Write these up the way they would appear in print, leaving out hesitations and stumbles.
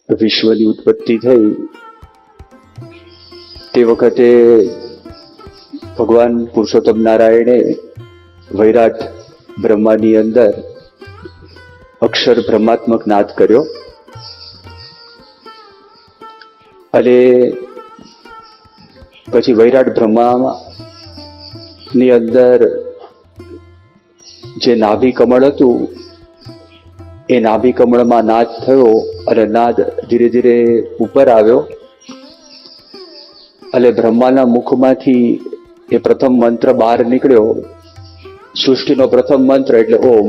વિશ્વની ઉત્પત્તિ થઈ તે વખતે ભગવાન પુરુષોત્તમ નારાયણે વૈરાટ બ્રહ્માની અંદર અક્ષર બ્રહ્માત્મક નાદ કર્યો અને પછી વૈરાટ બ્રહ્માની અંદર જે નાભી કમળ હતું એ નાભી કમળમાં નાદ થયો અને નાદ ધીરે ધીરે ઉપર આવ્યો અને બ્રહ્માના મુખમાંથી એ પ્રથમ મંત્ર બહાર નીકળ્યો. સૃષ્ટિનો પ્રથમ મંત્ર એટલે ઓમ.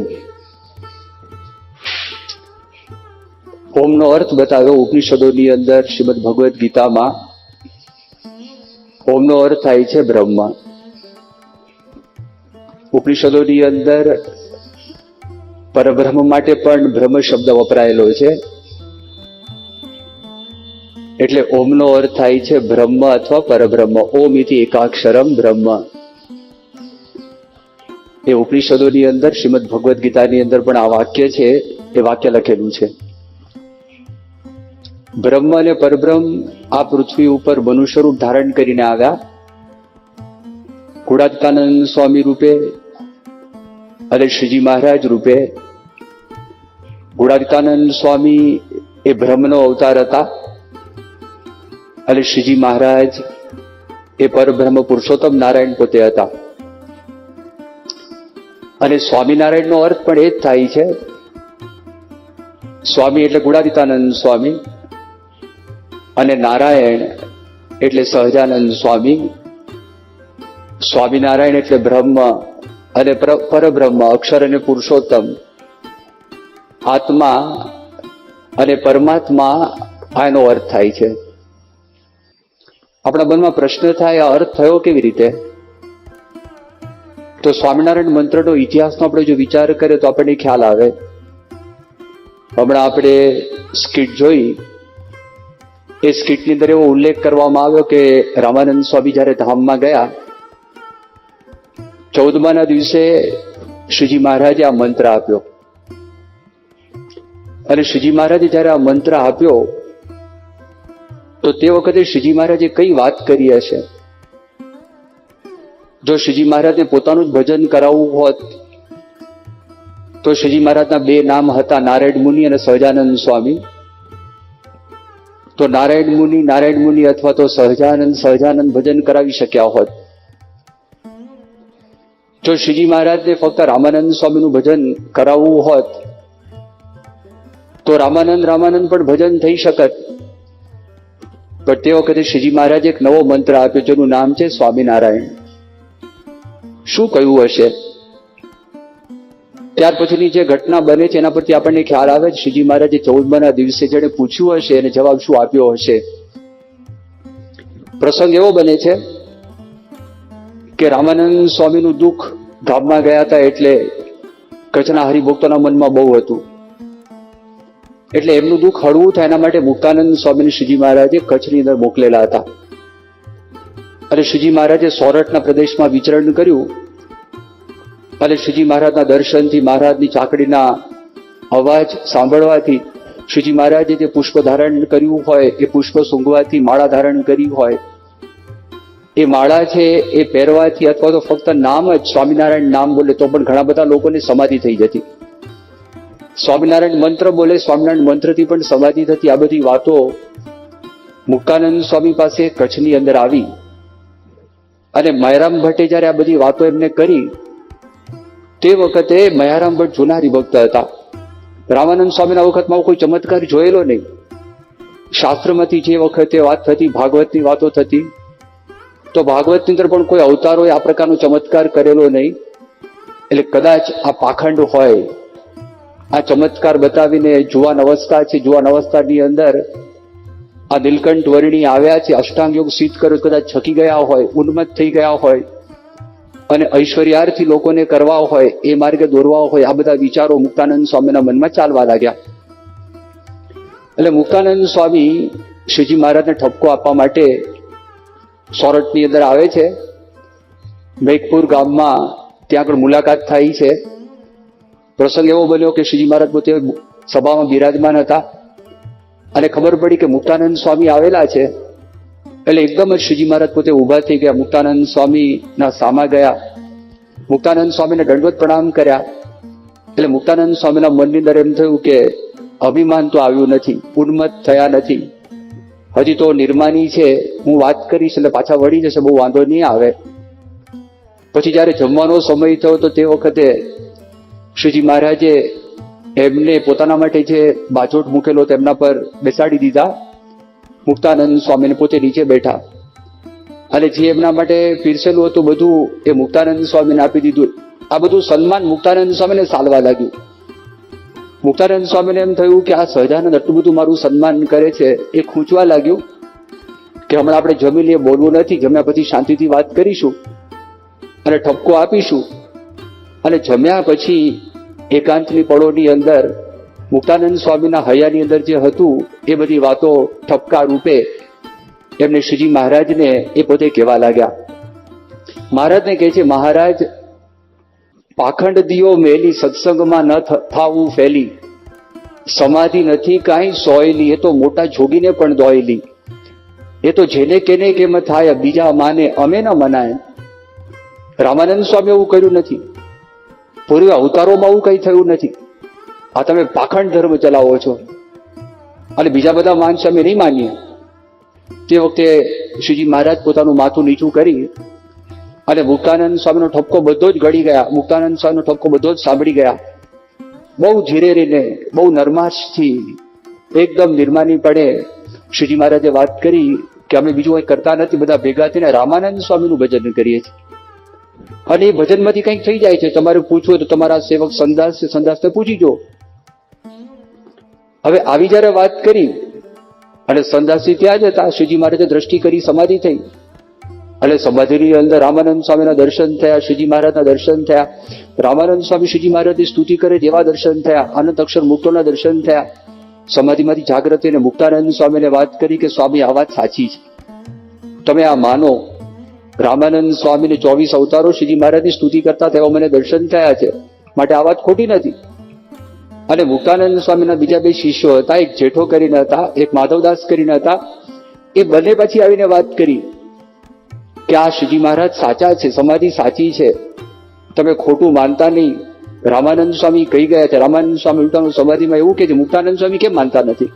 ઓમનો અર્થ બતાવ્યો ઉપનિષદોની અંદર. શ્રીમદ ભગવદ્ ગીતામાં ઓમનો અર્થ થાય છે બ્રહ્મા. ઉપનિષદોની અંદર પરબ્રહ્મ માટે પણ બ્રહ્મ શબ્દ વપરાયેલો છે. એટલે ઓમનો અર્થ થાય છે બ્રહ્મ અથવા પરબ્રહ્મ. ઓમ ઇતિ એકાક્ષરમ બ્રહ્મ. એ ઉપનિષદોની અંદર શ્રીમદ ભગવદ્ ગીતાની અંદર પણ આ વાક્ય છે, એ વાક્ય લખેલું છે. બ્રહ્મ અને પરબ્રહ્મ આ પૃથ્વી ઉપર મનુષ્ય રૂપ ધારણ કરીને આવ્યા. ગુણાત્માનંદ સ્વામી રૂપે અને શ્રીજી મહારાજ રૂપે. ગુણાત્માનંદ સ્વામી એ બ્રહ્મનો અવતાર હતા અને શ્રીજી મહારાજ એ પરબ્રહ્મ પુરુષોત્તમ નારાયણ પોતે હતા. અને સ્વામિનારાયણનો અર્થ પણ એ જ થાય છે. સ્વામી એટલે ગુણાતીતાનંદ સ્વામી અને નારાયણ એટલે સહજાનંદ સ્વામી. સ્વામિનારાયણ એટલે બ્રહ્મ અને પરબ્રહ્મ, અક્ષર અને પુરુષોત્તમ, આત્મા અને પરમાત્મા, આનો અર્થ થાય છે. આપણા મનમાં પ્રશ્ન થાય, આ અર્થ થયો કેવી રીતે? તો સ્વામિનારાયણ મંત્રનો ઇતિહાસનો આપણે જો વિચાર કરીએ તો આપણને ખ્યાલ આવે. હમણાં આપણે સ્કીટ જોઈ, એ સ્કીટની અંદર એવો ઉલ્લેખ કરવામાં આવ્યો કે રામાનંદ સ્વામી જયારે ધામમાં ગયા, 14મા દિવસે શ્રીજી મહારાજે આ મંત્ર આપ્યો. અને શ્રીજી મહારાજે જયારે આ મંત્ર આપ્યો તો તે વખતે શ્રીજી મહારાજે કઈ વાત કરી હશે? જો શ્રીજી મહારાજને પોતાનું જ ભજન કરાવવું હોત તો શ્રીજી મહારાજના બે નામ હતા, નારાયણ મુનિ અને સહજાનંદ સ્વામી. તો નારાયણ મુનિ અથવા તો સહજાનંદ ભજન કરાવી શક્યા હોત. જો શ્રીજી મહારાજને ફક્ત રામાનંદ સ્વામીનું ભજન કરાવવું હોત તો રામાનંદ પણ ભજન થઈ શકત. પણ તે વખતે શ્રીજી મહારાજે એક નવો મંત્ર આપ્યો જેનું નામ છે સ્વામિનારાયણ. શું કહ્યું હશે? ત્યાર પછીની જે ઘટના બને છે એના પરથી આપણને ખ્યાલ આવે છે શ્રીજી મહારાજે 14મા દિવસે જેને પૂછ્યું હશે એને જવાબ શું આપ્યો હશે. પ્રસંગ એવો બને છે કે રામાનંદ સ્વામીનું દુઃખ ધામમાં ગયા હતા એટલે કચ્છના હરિભક્તોના મનમાં બહુ હતું. એટલે એમનું દુઃખ હળવું થાય એના માટે મુક્તાનંદ સ્વામીને શ્રીજી મહારાજે કચ્છની અંદર મોકલેલા હતા. અને શ્રીજી મહારાજે સોરઠના પ્રદેશમાં વિચરણ કર્યું અને શ્રીજી મહારાજના દર્શનથી, મહારાજની ચાકડીના અવાજ સાંભળવાથી, શ્રીજી મહારાજે જે પુષ્પ ધારણ કર્યું હોય એ પુષ્પ સૂંઘવાથી, માળા ધારણ કરી હોય એ માળા છે એ પહેરવાથી, અથવા તો ફક્ત નામ જ સ્વામિનારાયણ નામ બોલે તો પણ ઘણા બધા લોકોને સમાધિ થઈ જતી. સ્વામિનારાયણ મંત્ર બોલે, સ્વામિનારાયણ મંત્રથી પણ સમાધિ થતી. આ બધી વાતો મુક્તાનંદ સ્વામી પાસે કચ્છની અંદર આવી અને મયારામ ભટ્ટે જયારે આ બધી વાતો એમને કરી તે વખતે મયારામ ભટ્ટ જૂના હરિભક્ત હતા. રામાનંદ સ્વામીના વખતમાં કોઈ ચમત્કાર જોયેલો નહીં. શાસ્ત્રમાંથી જે વખતે વાત થતી, ભાગવતની વાતો થતી, તો ભાગવતની અંદર પણ કોઈ અવતારોએ આ પ્રકારનો ચમત્કાર કરેલો નહીં. એટલે કદાચ આ પાખંડ હોય. આ ચમત્કાર બતાવીને જુવાન અવસ્થા છે, જુવાન અવસ્થાની અંદર આ નીલકંઠ વર્ણી આવ્યા છે, અષ્ટાંગ યોગ સિદ્ધ કર્યો, કદાચ છકી ગયા હોય, ઉન્મત્ત થઈ ગયા હોય અને ઐશ્વર્યાર્થી લોકોને કરવા હોય, એ માર્ગે દોરવા હોય, આ બધા વિચારો મુક્તાનંદ સ્વામીના મનમાં ચાલવા લાગ્યા. એટલે મુક્તાનંદ સ્વામી શ્રીજી મહારાજને ઠપકો આપવા માટે સોરઠની અંદર આવે છે. મેઘપુર ગામમાં ત્યાં આગળ મુલાકાત થાય છે. પ્રસંગ એવો બન્યો કે શ્રીજી મહારાજ પોતે સભામાં બિરાજમાન હતા અને ખબર પડી કે મુક્તાનંદ સ્વામી આવેલા છે, એટલે એકદમ જ શ્રીજી મહારાજ પોતે ઊભા થઈ ગયા, મુક્તાનંદ સ્વામીના સામા ગયા, મુક્તાનંદ સ્વામીને દંડવત પ્રણામ કર્યા. એટલે મુક્તાનંદ સ્વામીના મનની અંદર એમ થયું કે અભિમાન તો આવ્યું નથી, ઉન્મત્ત થયા નથી, હજી તો નિર્માની છે, હું વાત કરીશ એટલે પાછા વળી જશે, બહુ વાંધો નહીં આવે. પછી જયારે જમવાનો સમય થયો તો તે વખતે શ્રીજી મહારાજે એમને પોતાના માટે જે બાજોટ મૂકેલો તેમના પર બેસાડી દીધા. મુક્તાનંદ સ્વામીને પોતે નીચે બેઠા અને જે એમના માટે પીરસેલું હતું બધું એ મુક્તાનંદ સ્વામીને આપી દીધું. આ બધું સન્માન મુક્તાનંદ સ્વામીને સાલવા લાગ્યું. મુક્તાનંદ સ્વામીને એમ થયું કે આ સહજાનંદ આટલું બધું મારું સન્માન કરે છે, એ ખૂંચવા લાગ્યું કે હમણાં આપણે જમી લઈએ, બોલવું નથી, જમ્યા પછી શાંતિથી વાત કરીશું અને ઠપકો આપીશું. અને જમ્યા પછી એકાંતની પળોની અંદર મુક્તાનંદ સ્વામીના હૈયાની અંદર જે હતું એ બધી વાતો ઠપકા રૂપે એમને શ્રીજી મહારાજને એ પોતે કહેવા લાગ્યા. મહારાજને કહે છે, મહારાજ, પાખંડ દિયો મેલી, સત્સંગમાં ન થાવું ફેલી, સમાધિ નથી કાંઈ સોયલી, એ તો મોટા જોગીને પણ દોયલી, એ તો જેને કેને કેમ થાય, બીજા માને અમે ન મનાય. રામાનંદ સ્વામી એવું કર્યું નથી, પૂર્વ અવતારોમાં આવું કઈ થયું નથી. આ તમે પાખંડ ધર્મ ચલાવો છો અને બીજા બધા માનશે, અમે નહીં માનીએ. તે વખતે શ્રીજી મહારાજ પોતાનું માથું નીચું કરી અને મુક્તાનંદ સ્વામીનો ઠપકો બધો જ ગળી ગયા, મુક્તાનંદ સ્વામીનો ઠપકો બધો જ સાંભળી ગયા. બહુ ધીરે રહીને, બહુ નરમાશથી, એકદમ નિર્માની પડે શ્રીજી મહારાજે વાત કરી કે અમે બીજું કંઈ કરતા નથી, બધા ભેગા થઈને રામાનંદ સ્વામીનું ભજન કરીએ છીએ. અને એ ભજનમાંથી કંઈક થઈ જાય છે, તમારે પૂછવું હોય તો તમારા સેવક સંદાસને પૂછી જો. હવે આવી જયારે વાત કરી અને સંદાસી ત્યાં જ હતા, શ્રીજી મહારાજે દ્રષ્ટિ કરી, સમાધિ થઈ. એટલે સમાધિની અંદર રામાનંદ સ્વામીના દર્શન થયા, શ્રીજી મહારાજના દર્શન થયા. રામાનંદ સ્વામી શ્રીજી મહારાજની સ્તુતિ કરે તેવા દર્શન થયા, અનંત અક્ષર મુક્તોના દર્શન થયા. સમાધિમાંથી જાગ્રત થઈને મુક્તાનંદ સ્વામીને વાત કરી કે સ્વામી, આ વાત સાચી છે, તમે આ માનો. રામાનંદ સ્વામીને 24 અવતારો શ્રીજી મહારાજની સ્તુતિ કરતા તેવા મને દર્શન થયા છે, માટે આ વાત ખોટી નથી. અને મુક્તાનંદ સ્વામીના બીજા 2 શિષ્યો હતા, એક જેઠો કરીને હતા, એક માધવદાસ કરીને હતા. એ બંને પછી આવીને વાત કરી કે આ શ્રીજી મહારાજ સાચા છે, સમાધિ સાચી છે, તમે ખોટું માનતા નહીં. રામાનંદ સ્વામી કહી ગયા છે. રામાનંદ સ્વામી ઉલટાનું સમાધિમાં એવું કે છે, મુક્તાનંદ સ્વામી કેમ માનતા નથી,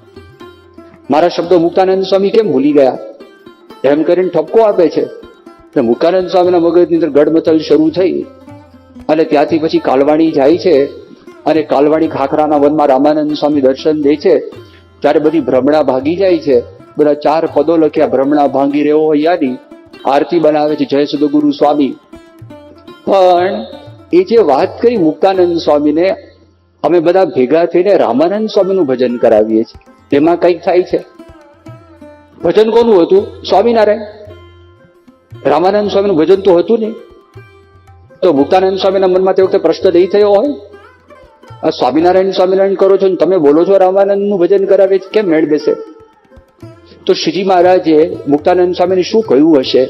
મારા શબ્દો મુક્તાનંદ સ્વામી કેમ ભૂલી ગયા, એમ કરીને ઠપકો આપે છે. મુક્તાનંદ સ્વામીના મગજની અંદર ગડમથલ શરૂ થઈ અને ત્યાંથી પછી કાલવાણી જાય છે. અને કાલવાણી ખાખરાના વનમાં રામાનંદ સ્વામી દર્શન દે છે. ત્યારે બધી ભ્રમણા ભાગી જાય છે. બધા 4 પદો લખ્યા, ભ્રમણા ભાંગી રહ્યો હૈયાની, આરતી બનાવે છે, જય સદગુરુ સ્વામી. પણ એ જે વાત કરી મુક્તાનંદ સ્વામીને, અમે બધા ભેગા થઈને રામાનંદ સ્વામીનું ભજન કરાવીએ છીએ, તેમાં કંઈક થાય છે. ભજન કોનું હતું? સ્વામિનારાયણ. રામાનંદ સ્વામીનું ભજન તો હતું નહીં. તો મુક્તાનંદ સ્વામીના મનમાં તે વખતે પ્રશ્ન નહીં થયો હોય, આ સ્વામિનારાયણ સ્વામિનારાયણ કરો છો ને તમે બોલો છો રામાનંદનું ભજન કરાવે છે, કેમ મેળ બેસે? તો શ્રીજી મહારાજે મુક્તાનંદ સ્વામીને શું કહ્યું હશે?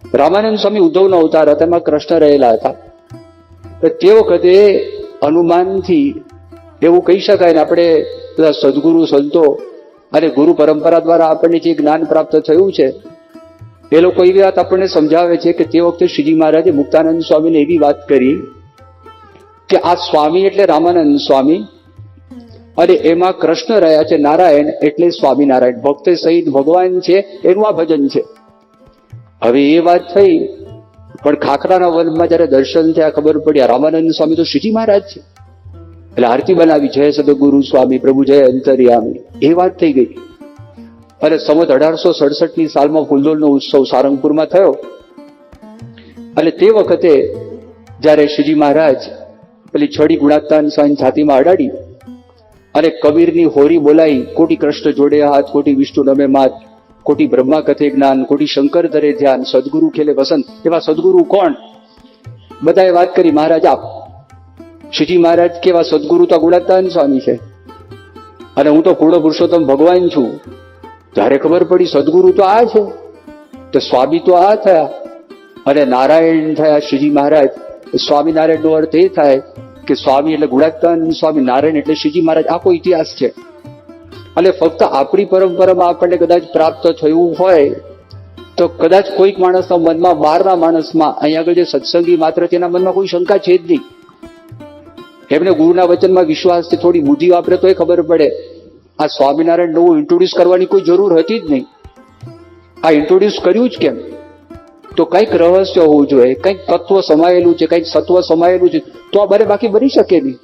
રામાનંદ સ્વામી ઉદ્ધવનો અવતાર હતા, એમાં કૃષ્ણ રહેલા હતા. તે વખતે અનુમાનથી એવું કહી શકાય ને, આપણે બધા સદગુરુ સંતો અને ગુરુ પરંપરા દ્વારા આપણને જે જ્ઞાન પ્રાપ્ત થયું છે, એ લોકો એવી વાત આપણને સમજાવે છે કે તે વખતે શ્રીજી મહારાજે મુક્તાનંદ સ્વામીને એવી વાત કરી કે આ સ્વામી એટલે રામાનંદ સ્વામી, અને એમાં કૃષ્ણ રહ્યા છે, નારાયણ એટલે સ્વામિનારાયણ, ભક્ત સહિત ભગવાન છે, એનું આ ભજન છે. હવે એ વાત થઈ, પણ ખાખરાના વનમાં જયારે દર્શન થયા, ખબર પડી રામાનંદ સ્વામી તો શ્રીજી મહારાજ છે. એટલે આરતી બનાવી, જય સદગુરુ સ્વામી પ્રભુ જય અંતર્યામી, એ વાત થઈ ગઈ. અને સંવત 1867ની સાલમાં ફૂલદોલનો ઉત્સવ સારંગપુરમાં થયો. અને તે વખતે જયારે શ્રીજી મહારાજ પેલી છડી ગુણાતાન સાંજ છાતીમાં અડાડી અને કબીરની હોરી બોલાઈ, કોટી કૃષ્ણ જોડે હાથ, કોટી વિષ્ણુ નમે માત, કોટી બ્રહ્મા કથે જ્ઞાન, કોટી શંકર ધરે ધ્યાન, સદગુરુ ખેલે વસંત. એવા સદગુરુ કોણ? બધાએ વાત કરી, મહારાજ આપ. શ્રીજી મહારાજ કેવા સદગુરુ તો ગુણાતાન સ્વામી છે, અને હું તો પૂર્ણ પુરુષોત્તમ ભગવાન છું. જ્યારે ખબર પડી સદગુરુ તો આ છે, તો સ્વામી તો આ થયા, અને નારાયણ થયા શ્રીજી મહારાજ. સ્વામિનારાયણ નો અર્થ એ થાય કે સ્વામી એટલે ગુણાતાન સ્વામી, નારાયણ એટલે શ્રીજી મહારાજ. આખો ઇતિહાસ છે. અને ફક્ત આપણી પરંપરામાં આપણને કદાચ પ્રાપ્ત થયું હોય તો કદાચ કોઈક માણસના મનમાં, બહારના માણસમાં, અહીંયા આગળ જે સત્સંગી માત્ર તેના મનમાં કોઈ શંકા છે જ નહીં. એમને ગુરુના વચનમાં વિશ્વાસ છે. થોડી બુદ્ધિ વાપરે તો એ ખબર પડે આ સ્વામિનારાયણ નવું ઇન્ટ્રોડ્યુસ કરવાની કોઈ જરૂર હતી જ નહીં. આ ઇન્ટ્રોડ્યુસ કર્યું જ કેમ? તો કંઈક રહસ્ય હોવું જોઈએ, કંઈક તત્વ સમાયેલું છે, કંઈક સત્વ સમાયેલું છે, તો આ બને, બાકી બની શકે નહીં.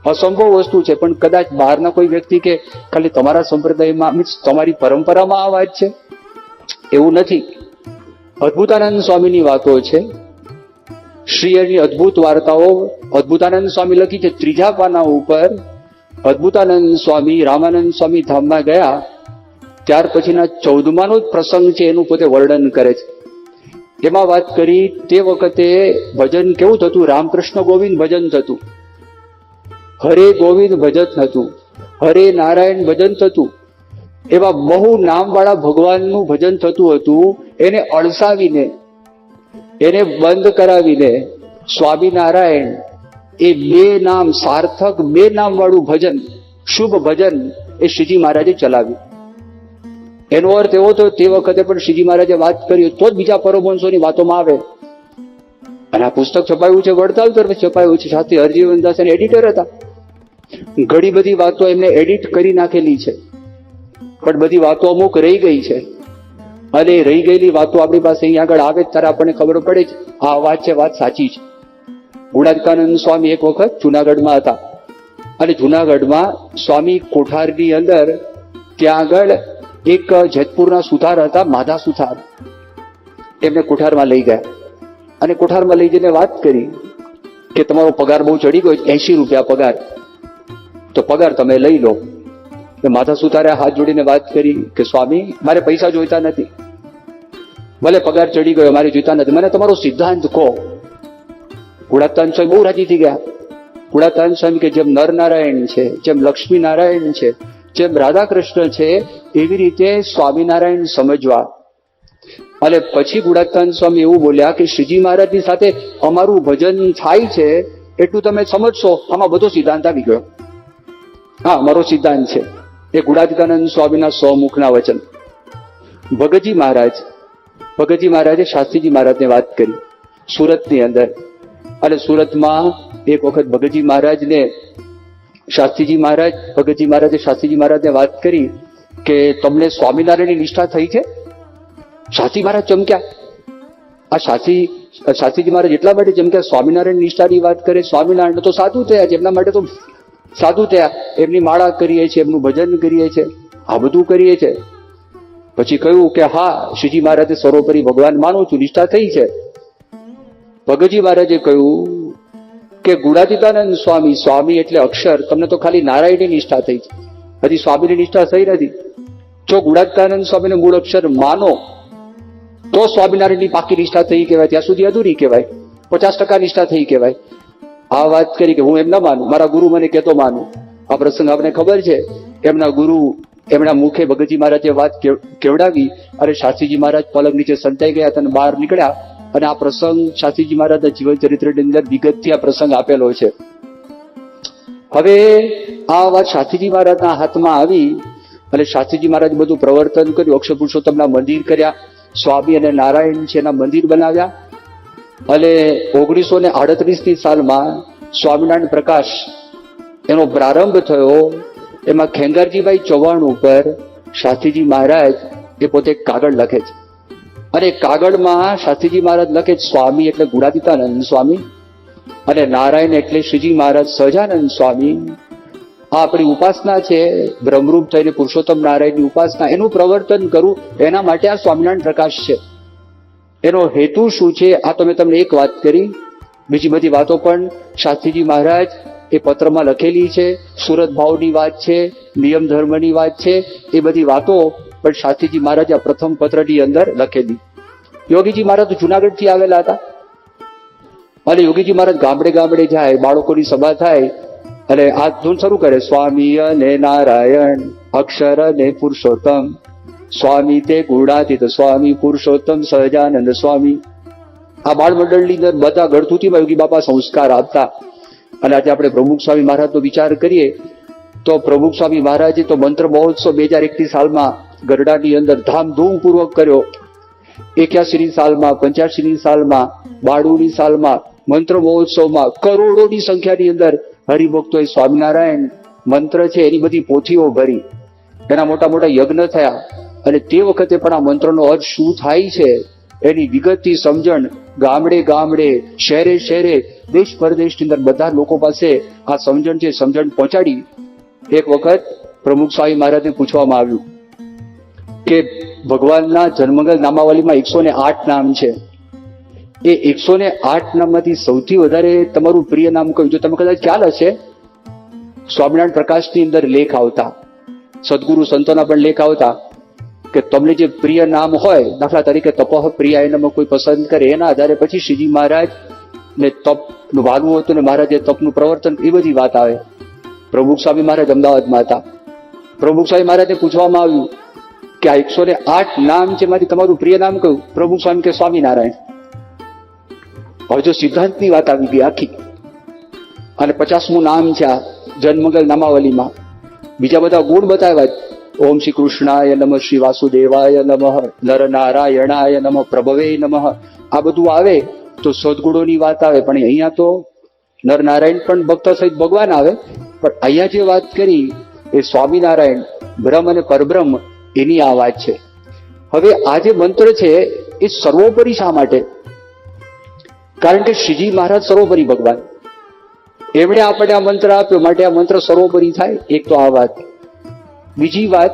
અસંભવ વસ્તુ છે. પણ કદાચ બહારના કોઈ વ્યક્તિ કે ખાલી તમારા સંપ્રદાયમાં, મીન્સ તમારી પરંપરામાં આ વાત છે, એવું નથી. અદ્ભુતાનંદ સ્વામીની વાતો છે, શ્રીહરિની અદ્ભુત વાર્તાઓ અદ્ભુતાનંદ સ્વામી લખી છે. 3જા પાના ઉપર અદ્ભુતાનંદ સ્વામી રામાનંદ સ્વામી ધામમાં ગયા ત્યાર પછીના 14માનો જ પ્રસંગ છે, એનું પોતે વર્ણન કરે છે. એમાં વાત કરી તે વખતે ભજન કેવું થતું? રામકૃષ્ણ ગોવિંદ ભજન થતું, હરે ગોવિંદ ભજન થતું, હરે નારાયણ ભજન થતું. એવા બહુ નામવાળા ભગવાનનું ભજન થતું હતું. એને અળસાવીને, એને બંધ કરાવીને સ્વામિનારાયણ એ 2 નામ સાર્થક, 2 નામ વાળું ભજન, શુભ ભજન એ શ્રીજી મહારાજે ચલાવ્યું. એનો અર્થ એવો તો તે વખતે પણ શ્રીજી મહારાજે વાત કરી તો જ બીજા પરમહંસોની વાતોમાં આવે. અને આ પુસ્તક છપાયું છે, વડતાલ તરફ છપાયું છે. સાથે હરજીવનદાસ એને એડિટર હતા. ઘણી બધી વાતો એમને એડિટ કરી નાખેલી છે, પણ બધી વાતો અમુક રહી ગઈ છે. અને રહી ગયેલી વાતો આપણી પાસે અહીંયા આગળ આવે ત્યારે આપણને ખબર પડે છે આ વાત છે, વાત સાચી છે. ગુણાત્માનંદ સ્વામી એક વખત જુનાગઢમાં હતા, અને જુનાગઢમાં સ્વામી કોઠારની અંદર ત્યાં આગળ એક જેતપુરના સુથાર હતા, માધા સુથાર. એમને કોઠારમાં લઈ ગયા અને કોઠારમાં લઈ જઈને વાત કરી કે તમારો પગાર બહુ ચડી ગયો, 80 રૂપિયા પગાર, તો પગાર તમે લઈ લો. માધા સુથારે હાથ જોડીને વાત કરી કે સ્વામી મારે પૈસા જોઈતા નથી, ભલે પગાર ચડી ગયો, મારે જોઈતા નથી, મને તમારો સિદ્ધાંત કહો. ગુણાત્માનંદ સ્વામી બહુ રાજી થઈ ગયા. ગુણાત્માનંદ સ્વામી કે જેમ નરનારાયણ છે, જેમ લક્ષ્મી નારાયણ છે, જેમ રાધા કૃષ્ણ છે, એવી રીતે સ્વામિનારાયણ સમજવા. અને પછી ગુણાત્માનંદ સ્વામી એવું બોલ્યા કે શ્રીજી મહારાજની સાથે અમારું ભજન થાય છે એટલું તમે સમજશો, આમાં બધો સિદ્ધાંત આવી ગયો. હા, મારો સિદ્ધાંત છે. એ ગુણાતીતાનંદ સ્વામીના 100 મુખના વચન. ભગતજી મહારાજે શાસ્ત્રીજી મહારાજને વાત કરી સુરતની અંદર. અને સુરતમાં એક વખત ભગતજી મહારાજે શાસ્ત્રીજી મહારાજને વાત કરી કે તમને સ્વામિનારાયણની નિષ્ઠા થઈ છે? શાસ્ત્રી મહારાજ ચમક્યા. આ શાસ્ત્રીજી મહારાજ એટલા માટે ચમક્યા, સ્વામિનારાયણ નિષ્ઠાની વાત કરે. સ્વામિનારાયણ તો સાધુ થયા છે, એમના માટે તો સાધુ થયા, એમની માળા કરીએ છીએ, એમનું ભજન કરીએ છીએ, આ બધું કરીએ છીએ. પછી કહ્યું કે હા, શ્રીજી મહારાજે સર્વોપરી ભગવાન માનું છું, નિષ્ઠા થઈ છે. ભગતજી મહારાજે કહ્યું કે ગુણાતીતાનંદ સ્વામી એટલે અક્ષર, તમને તો ખાલી નારાયણની નિષ્ઠા થઈ છે, હજી સ્વામીની નિષ્ઠા થઈ નથી. જો ગુણાતીતાનંદ સ્વામીને મૂળ અક્ષર માનો તો સ્વામિનારાયણની પાકી નિષ્ઠા થઈ કહેવાય, ત્યાં સુધી અધૂરી કહેવાય, 50% નિષ્ઠા થઈ કહેવાય. આ વાત કરી કે હું એમ ના માનું, મારા ગુરુ મને કહેતો માનું. આ પ્રસંગ આપણે ખબર છે. એમના ગુરુ, એમના મુખે ભગતજી મહારાજે વાત કેવડાવી અને શાસ્ત્રીજી મહારાજ પલંગ નીચે સંતાઈ ગયા અને બહાર નીકળ્યા. અને આ પ્રસંગ શાસ્ત્રીજી મહારાજના જીવન ચરિત્રની અંદર વિગતથી આ પ્રસંગ આપેલો છે. હવે આ વાત શાસ્ત્રીજી મહારાજના હાથમાં આવી અને શાસ્ત્રીજી મહારાજ બધું પ્રવર્તન કર્યું. અક્ષર પુરુષોત્તમના મંદિર કર્યા, સ્વામી અને નારાયણ છે એના મંદિર બનાવ્યા. અને 1938ની સાલમાં સ્વામિનારાયણ પ્રકાશ એનો પ્રારંભ થયો. એમાં ખેંગારજીભાઈ ચૌહાણ ઉપર શાસ્ત્રીજી મહારાજ એ પોતે કાગળ લખે છે. અને કાગળમાં શાસ્ત્રીજી મહારાજ લખે છે સ્વામી એટલે ગુણાતીતાનંદ સ્વામી અને નારાયણ એટલે શ્રીજી મહારાજ સહજાનંદ સ્વામી. આ આપણી ઉપાસના છે, બ્રહ્મરૂપ થઈને પુરુષોત્તમ નારાયણની ઉપાસના, એનું પ્રવર્તન કરું, એના માટે આ સ્વામિનારાયણ પ્રકાશ છે. એનો હેતુ શું છે આ તો મેં તમને એક વાત કરી. બીજી બધી વાતો પણ શાસ્ત્રીજી મહારાજ એ પત્રમાં લખેલી છે. સુરત ભાવની વાત છે, નિયમ ધર્મની વાત છે, એ બધી વાતો પણ શાસ્ત્રીજી મહારાજ આ પ્રથમ પત્રની અંદર લખેલી. યોગીજી મહારાજ તો જુનાગઢથી આવેલા હતા. અને યોગીજી મહારાજ ગામડે ગામડે જાય, બાળકોની સભા થાય અને આ ધૂન શરૂ કરે, સ્વામી અને નારાયણ અક્ષર અને પુરુષોત્તમ, સ્વામી તે ગુણાતીત સ્વામી પુરુષોત્તમ સહજાનંદ સ્વામી. આ બાળ મંડળની અંદર બધા ગળથુથીમાં યોગી બાપા સંસ્કાર આપતા. અને આજે આપણે પ્રમુખ સ્વામી મહારાજનો વિચાર કરીએ તો પ્રમુખ સ્વામી મહારાજે તો મંત્ર મહોત્સવ 2021 સાલમાં ગરડાની અંદર ધામધૂમપૂર્વક કર્યો. 81ની સાલમાં, 85ની સાલમાં, 92ની સાલમાં મંત્ર મહોત્સવમાં કરોડોની સંખ્યાની અંદર હરિભક્તોએ સ્વામિનારાયણ મંત્ર છે એની બધી પોથીઓ ભરી, એના મોટા મોટા યજ્ઞ થયા. અને તે વખતે પણ આ મંત્રનો અર્થ શું થાય છે એની વિગતથી સમજણ ગામડે ગામડે, શહેરે શહેરે, દેશ પરદેશની અંદર બધા લોકો પાસે આ સમજણ છે સમજણ પહોંચાડી. એક વખત પ્રમુખ સ્વામી મહારાજને પૂછવામાં આવ્યું કે ભગવાનના જન્મંગલ નામાવલીમાં 108 નામ છે, એ 108 નામમાંથી સૌથી વધારે તમારું પ્રિય નામ કયું? જો તમે કદાચ ખ્યાલ હશે, સ્વામિનારાયણ પ્રકાશની અંદર લેખ આવતા, સદગુરુ સંતોના પણ લેખ આવતા કે તમને જે પ્રિય નામ હોય, દાખલા તરીકે તપઃ પ્રિયાય નમઃ કોઈ પસંદ કરે, એના આધારે પછી શ્રીજી મહારાજ ને તપનું વાલવું હતું ને મહારાજે તપનું પ્રવર્તન, એ બધી વાત આવે. પ્રમુખ સ્વામી મહારાજ અમદાવાદમાં હતા. પ્રમુખ સ્વામી મહારાજને પૂછવામાં આવ્યું કે આ 108 નામ છે એમાંથી તમારું પ્રિય નામ કયું? પ્રમુખ સ્વામી કે સ્વામિનારાયણ. હવે જો સિદ્ધાંતની વાત આવી ગઈ આખી, અને 50મું નામ છે આ જન્મંગલ નામાવલીમાં. બીજા બધા ગુણ બતાવ્યા, ઓમ શ્રી કૃષ્ણાય નમઃ, શ્રી વાસુદેવાય નમઃ, નર નારાયણાય નમઃ, પ્રભવે નમઃ, આ બધું આવે તો સદગુણોની વાત આવે. પણ અહીંયા તો નર નારાયણ પણ ભક્ત સહિત ભગવાન આવે, પણ અહીંયા જે વાત કરી એ સ્વામિનારાયણ બ્રહ્મ અને પરબ્રહ્મ એની આ વાત છે. હવે આ જે મંત્ર છે એ સર્વોપરી શા માટે? કારણ કે શ્રીજી મહારાજ સર્વોપરી ભગવાન, એમણે આપણે આ મંત્ર આપ્યો માટે આ મંત્ર સર્વોપરી થાય. એક તો આ વાત. બીજી વાત,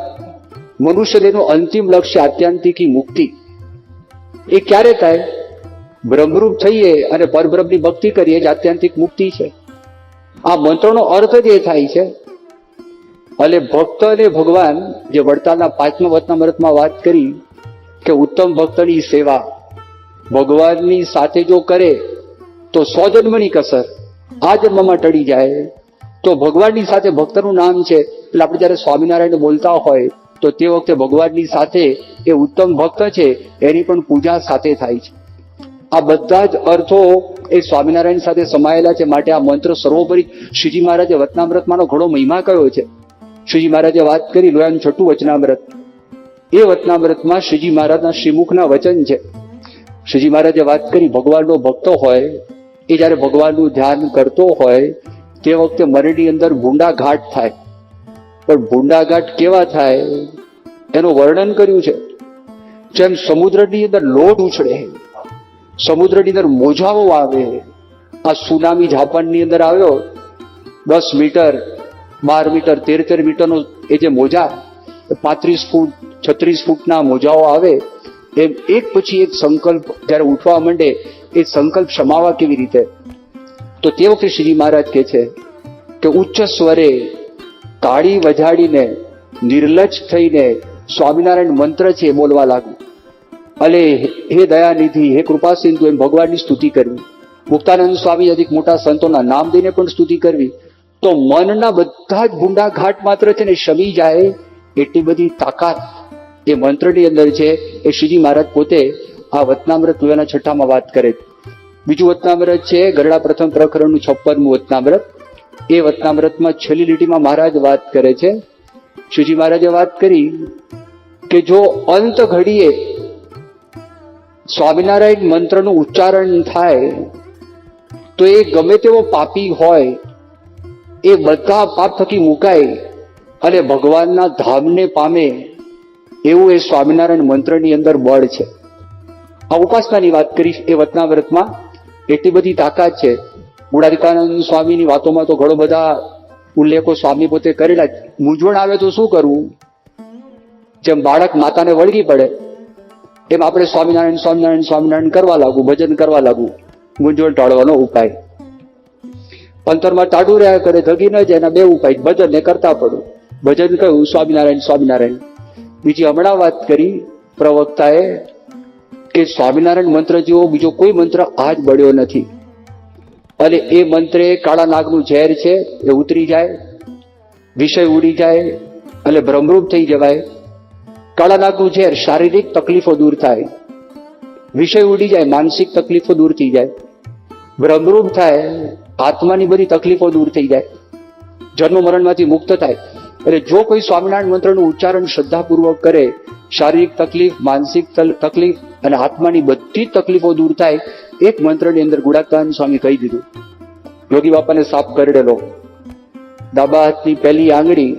મનુષ્યનું અંતિમ લક્ષ્ય આત્યંતિકી મુક્તિ. એ ક્યારે થાય? બ્રહ્મરૂપ થઈએ અને પરબ્રહ્મની ભક્તિ કરીએ જ આત્યંતિક મુક્તિ છે. આ મંત્રનો અર્થ જ એ થાય છે. અને ભક્ત અને ભગવાન, જે વડતાલના 5મા વચનામૃતમાં વાત કરી કે ઉત્તમ ભક્તની સેવા ભગવાનની સાથે જો કરે તો 100 જન્મની કસર આ જન્મમાં ટળી જાય. તો ભગવાનની સાથે ભક્તનું નામ છે. એટલે આપણે જયારે સ્વામિનારાયણ બોલતા હોય તો તે વખતે ભગવાનની સાથે એ ઉત્તમ ભક્ત છે એની પણ પૂજા સાથે થાય છે. આ બધા જ અર્થો એ સ્વામિનારાયણ સાથે સમાયેલા છે. માટે આ મંત્ર સર્વોપરી. શ્રીજી મહારાજે વચનામૃતમાંનો ઘણો મહિમા કયો છે. શ્રીજી મહારાજે વાત કરી લોયાનું 6મું વચનામૃત. એ વચનામૃતમાં શ્રીજી મહારાજના શ્રીમુખના વચન છે. શ્રીજી મહારાજે વાત કરી ભગવાનનો ભક્ત હોય એ જયારે ભગવાનનું ધ્યાન કરતો હોય તે વખતે મનની અંદર ભૂંડા ઘાટ થાય. પણ ભૂંડા ઘાટ કેવા થાય એનું વર્ણન કર્યું છે. જેમ સમુદ્રની અંદર લોટ ઉછળે, સમુદ્રની અંદર મોજાઓ આવે. આ સુનામી જાપાનની અંદર આવ્યો, 10 મીટર, 12 મીટર, 13 મીટરનો એ જે મોજા, 35 ફૂટ 36 ફૂટના મોજાઓ આવે. એમ એક પછી એક સંકલ્પ જયારે ઉઠવા માંડે, એ સંકલ્પ સમાવા કેવી રીતે? તો તે વખતે શ્રીજી મહારાજ કહે છે કે ઉચ્ચ સ્વરે તાળી વજાડીને નિર્લજ થઈને સ્વામિનારાયણ મંત્ર છે બોલવા લાગુ. અલે હે દયાનિધિ, હે કૃપા સિંધુ, એમ ભગવાનની સ્તુતિ કરવી. મુક્તાનંદ સ્વામી અધિક મોટા સંતોના નામ દઈને પણ સ્તુતિ કરવી. તો મનના બધા જ ભૂંડા ઘાટ માત્ર છે ને શમી જાય એટલી બધી તાકાત એ મંત્રની અંદર છે. એ શ્રીજી મહારાજ પોતે આ વચનામૃત 6માં વાત કરે. બીજું વચનામૃત છે ગરડા પ્રથમ પ્રકરણનું 56મું વચનામૃત. એ વચનામૃતમાં છેલ્લી લીટીમાં મહારાજ વાત કરે છે. શ્રીજી મહારાજે વાત કરી કે જો અંત ઘડીએ સ્વામિનારાયણ મંત્રનું ઉચ્ચારણ થાય તો એ ગમે તેવો પાપી હોય એ બધા પાપ થકી મુકાય અને ભગવાનના ધામને પામે, એવું એ સ્વામિનારાયણ મંત્રની અંદર બળ છે. આ ઉપાસનાની વાત કરી એ વચનામૃતમાં એટલી બધી તાકાત છે. ગુણાધિકાનંદ સ્વામીની વાતોમાં તો ઘણો બધા ઉલ્લેખો સ્વામી પોતે કરેલા. મૂંઝવણ આવે તો શું કરવું? જેમ બાળક માતાને વળગી પડે એમ આપણે સ્વામિનારાયણ સ્વામિનારાયણ સ્વામિનારાયણ કરવા લાગુ, ભજન કરવા લાગુ. મૂંઝવણ ટાળવાનો ઉપાય. અંતરમાં ટાળું રહ્યા કરે, ધગી ન જાય, એના બે ઉપાય, ભજન ને કરતા પડું. ભજન કહ્યું સ્વામિનારાયણ સ્વામિનારાયણ. બીજી હમણાં વાત કરી પ્રવક્તાએ કે સ્વામિનારાયણ મંત્ર જેવો બીજો કોઈ મંત્ર આજ બળ્યો નથી. અને એ મંત્રે કાળા નાગનું ઝેર છે એ ઉતરી જાય, વિષય ઉડી જાય અને બ્રહ્મરૂપ થઈ જવાય. કાળા નાગનું ઝેર શારીરિક તકલીફો દૂર થાય, વિષય ઉડી જાય, માનસિક તકલીફો દૂર થઈ જાય, બ્રહ્મરૂપ થાય, આત્માની બધી તકલીફો દૂર થઈ જાય. જન્મ મરણમાંથી મુક્ત થાય. એટલે જો કોઈ સ્વામિનારાયણ મંત્રનું ઉચ્ચારણ શ્રદ્ધાપૂર્વક કરે, શારીરિક તકલીફ, માનસિક તકલીફ અને આત્માની બધી તકલીફો દૂર થાય. એક મંત્રની અંદર ગુણાત્માનંદ સ્વામી કહી દીધું. યોગી બાપાને સાપ કરડેલો, ડાબા હાથની પહેલી આંગળી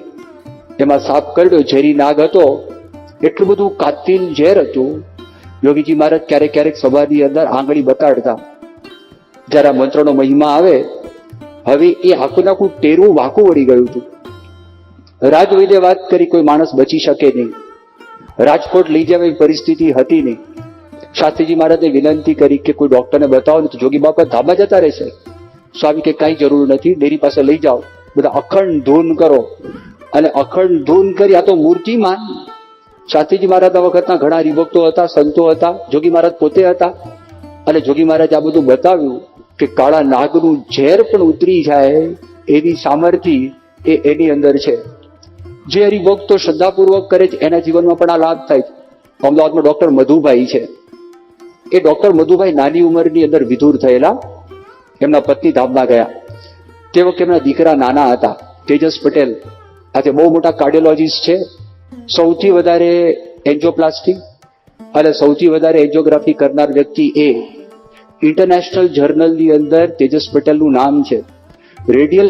એમાં સાપ કરડ્યો, ઝેરી નાગ હતો, એટલું બધું કાતિલ ઝેર હતું. યોગીજી મહારાજ ક્યારેક ક્યારેક સભાની અંદર આંગળી બતાડતા. જયારે આ મંત્રનો મહિમા આવે, હવે એ આખું આખું ટેરું વાંકું વળી ગયું હતું. રાજવૈદ્ય વાત કરી, કોઈ માણસ બચી શકે નહીં. રાજકોટ લઈ જવા એવી પરિસ્થિતિ હતી નહીં. શાસ્ત્રીજી મહારાજે વિનંતી કરી કે કોઈ ડોક્ટરને બતાવો ને, તો જોગી બાપા ધાબા જતા રહેશે. સ્વામી કે કઈ જરૂર નથી, ડેરી પાસે લઈ જાઓ, બધા અખંડ ધૂન કરો. અને અખંડ ધૂન કરી, આ તો મૂર્તિમાન શાસ્ત્રીજી મહારાજના વખતના ઘણા હરિભક્તો હતા, સંતો હતા, જોગી મહારાજ પોતે હતા. અને જોગી મહારાજ આ બધું બતાવ્યું કે કાળા નાગનું ઝેર પણ ઉતરી જાય એવી સામર્થ્ય એની અંદર છે. જે હરિભક્તો શ્રદ્ધાપૂર્વક કરે છે એના જીવનમાં પણ આ લાભ થાય છે. અમદાવાદમાં ડોક્ટર મધુભાઈ છે. એ ડોક્ટર મધુભાઈ નાની ઉંમરની અંદર વિધુર થયેલા. એમના પત્ની ધામમાં ગયા. તે વખતે એમના દીકરા નાના હતા, તેજસ પટેલ. આજે બહુ મોટા કાર્ડિયોલોજીસ્ટ છે. સૌથી વધારે એન્જિયોપ્લાસ્ટી અને સૌથી વધારે એન્જિયોગ્રાફી કરનાર વ્યક્તિ એ ઇન્ટરનેશનલ જર્નલની અંદર તેજસ પટેલનું નામ છે. રેડિયલ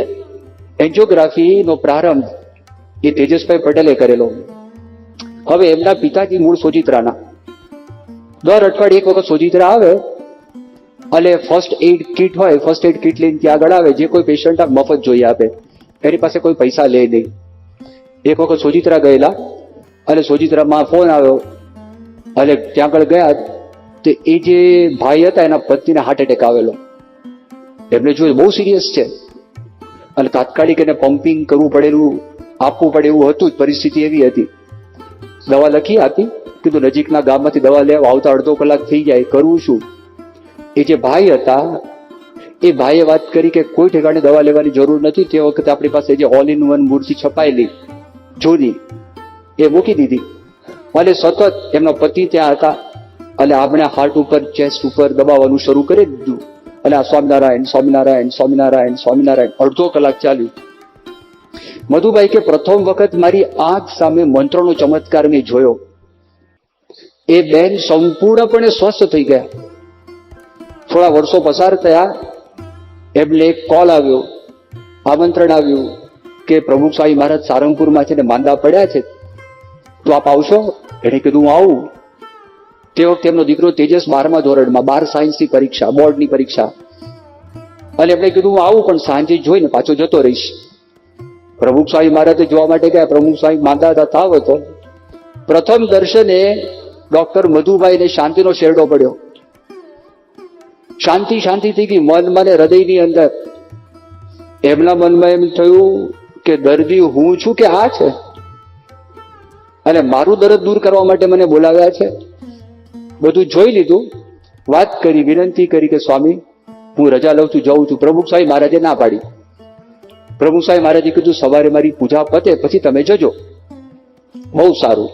એન્જિયોગ્રાફીનો પ્રારંભ એ તેજસભાઈ પટેલે કરેલો. હવે એમના પિતાજી મૂળ સોજિત્રાના. દર અઠવાડિયે એક વખત સોજિત્રા આવે અને ફર્સ્ટ એડ કીટ હોય, ફર્સ્ટ એડ કીટ લઈને ત્યાં આગળ આવે. જે કોઈ પેશન્ટ મફત જોઈ આપે, એની પાસે કોઈ પૈસા લે નહીં. એક વખત સોજિત્રા ગયેલા અને સોજિત્રામાં ફોન આવ્યો અને ત્યાં આગળ ગયા તો એ જે ભાઈ હતા એના પત્નીને હાર્ટ એટેક આવેલો. એમને જોયું બહુ સિરિયસ છે અને તાત્કાલિક એને પમ્પિંગ કરવું પડેલું, આપવું પડે એવું હતું. પરિસ્થિતિ એવી હતી. દવા લખી આપી, કીધું નજીકના ગામમાંથી દવા લેવા આવતા અડધો કલાક થઈ જાય, કરવું શું? એ જે ભાઈ હતા એ ભાઈએ વાત કરી કે કોઈ ઠેકાણે દવા લેવાની જરૂર નથી. તે વખતે આપણી પાસે જે ઓલ ઇન વન મૂર્તિ છપાયેલી જૂની એ મૂકી દીધી. અને સતત એમના પતિ ત્યાં હતા અને આપણે હાર્ટ ઉપર, ચેસ્ટ ઉપર દબાવવાનું શરૂ કરી દીધું. અને આ સ્વામિનારાયણ સ્વામિનારાયણ સ્વામિનારાયણ સ્વામિનારાયણ અડધો કલાક ચાલ્યું. મધુભાઈ કે પ્રથમ વખત મારી આંખ સામે મંત્રનો ચમત્કાર મેં જોયો. એ બેન સંપૂર્ણપણે સ્વસ્થ થઈ ગયા. થોડા વર્ષો પસાર થયા, એમને એક કોલ આવ્યો, આમંત્રણ આવ્યું કે પ્રમુખ સ્વામી મહારાજ સારંગપુરમાં છે ને માંદા પડ્યા છે, તો આપ આવશો? એને કીધું હું આવું. તે વખતે એમનો દીકરો તેજસ 12મા ધોરણમાં, 12 સાયન્સની પરીક્ષા, બોર્ડની પરીક્ષા. અને એમણે કીધું હું આવું, પણ સાંજે જોઈને પાછો જતો રહીશ. પ્રમુખ સ્વામી મહારાજે જોવા માટે ગયા. પ્રમુખ સ્વામી માંદા હતા, તાવ હતો. પ્રથમ દર્શને ડોક્ટર મધુભાઈને શાંતિનો શેરડો પડ્યો. શાંતિ શાંતિ થઈ ગઈ મનમાં ને હૃદયની અંદર. એમના મનમાં એમ થયું કે દર્દી હું છું કે આ છે, અને મારું દર્દ દૂર કરવા માટે મને બોલાવ્યા છે. બધું જોઈ લીધું, વાત કરી, વિનંતી કરી કે સ્વામી હું રજા લઉં છું, જઉં છું. પ્રમુખ સ્વામી મહારાજે ના પાડી. પ્રમુખ સ્વામી મહારાજે કીધું સવારે મારી પૂજા પતે પછી તમે જજો. બહુ સારું.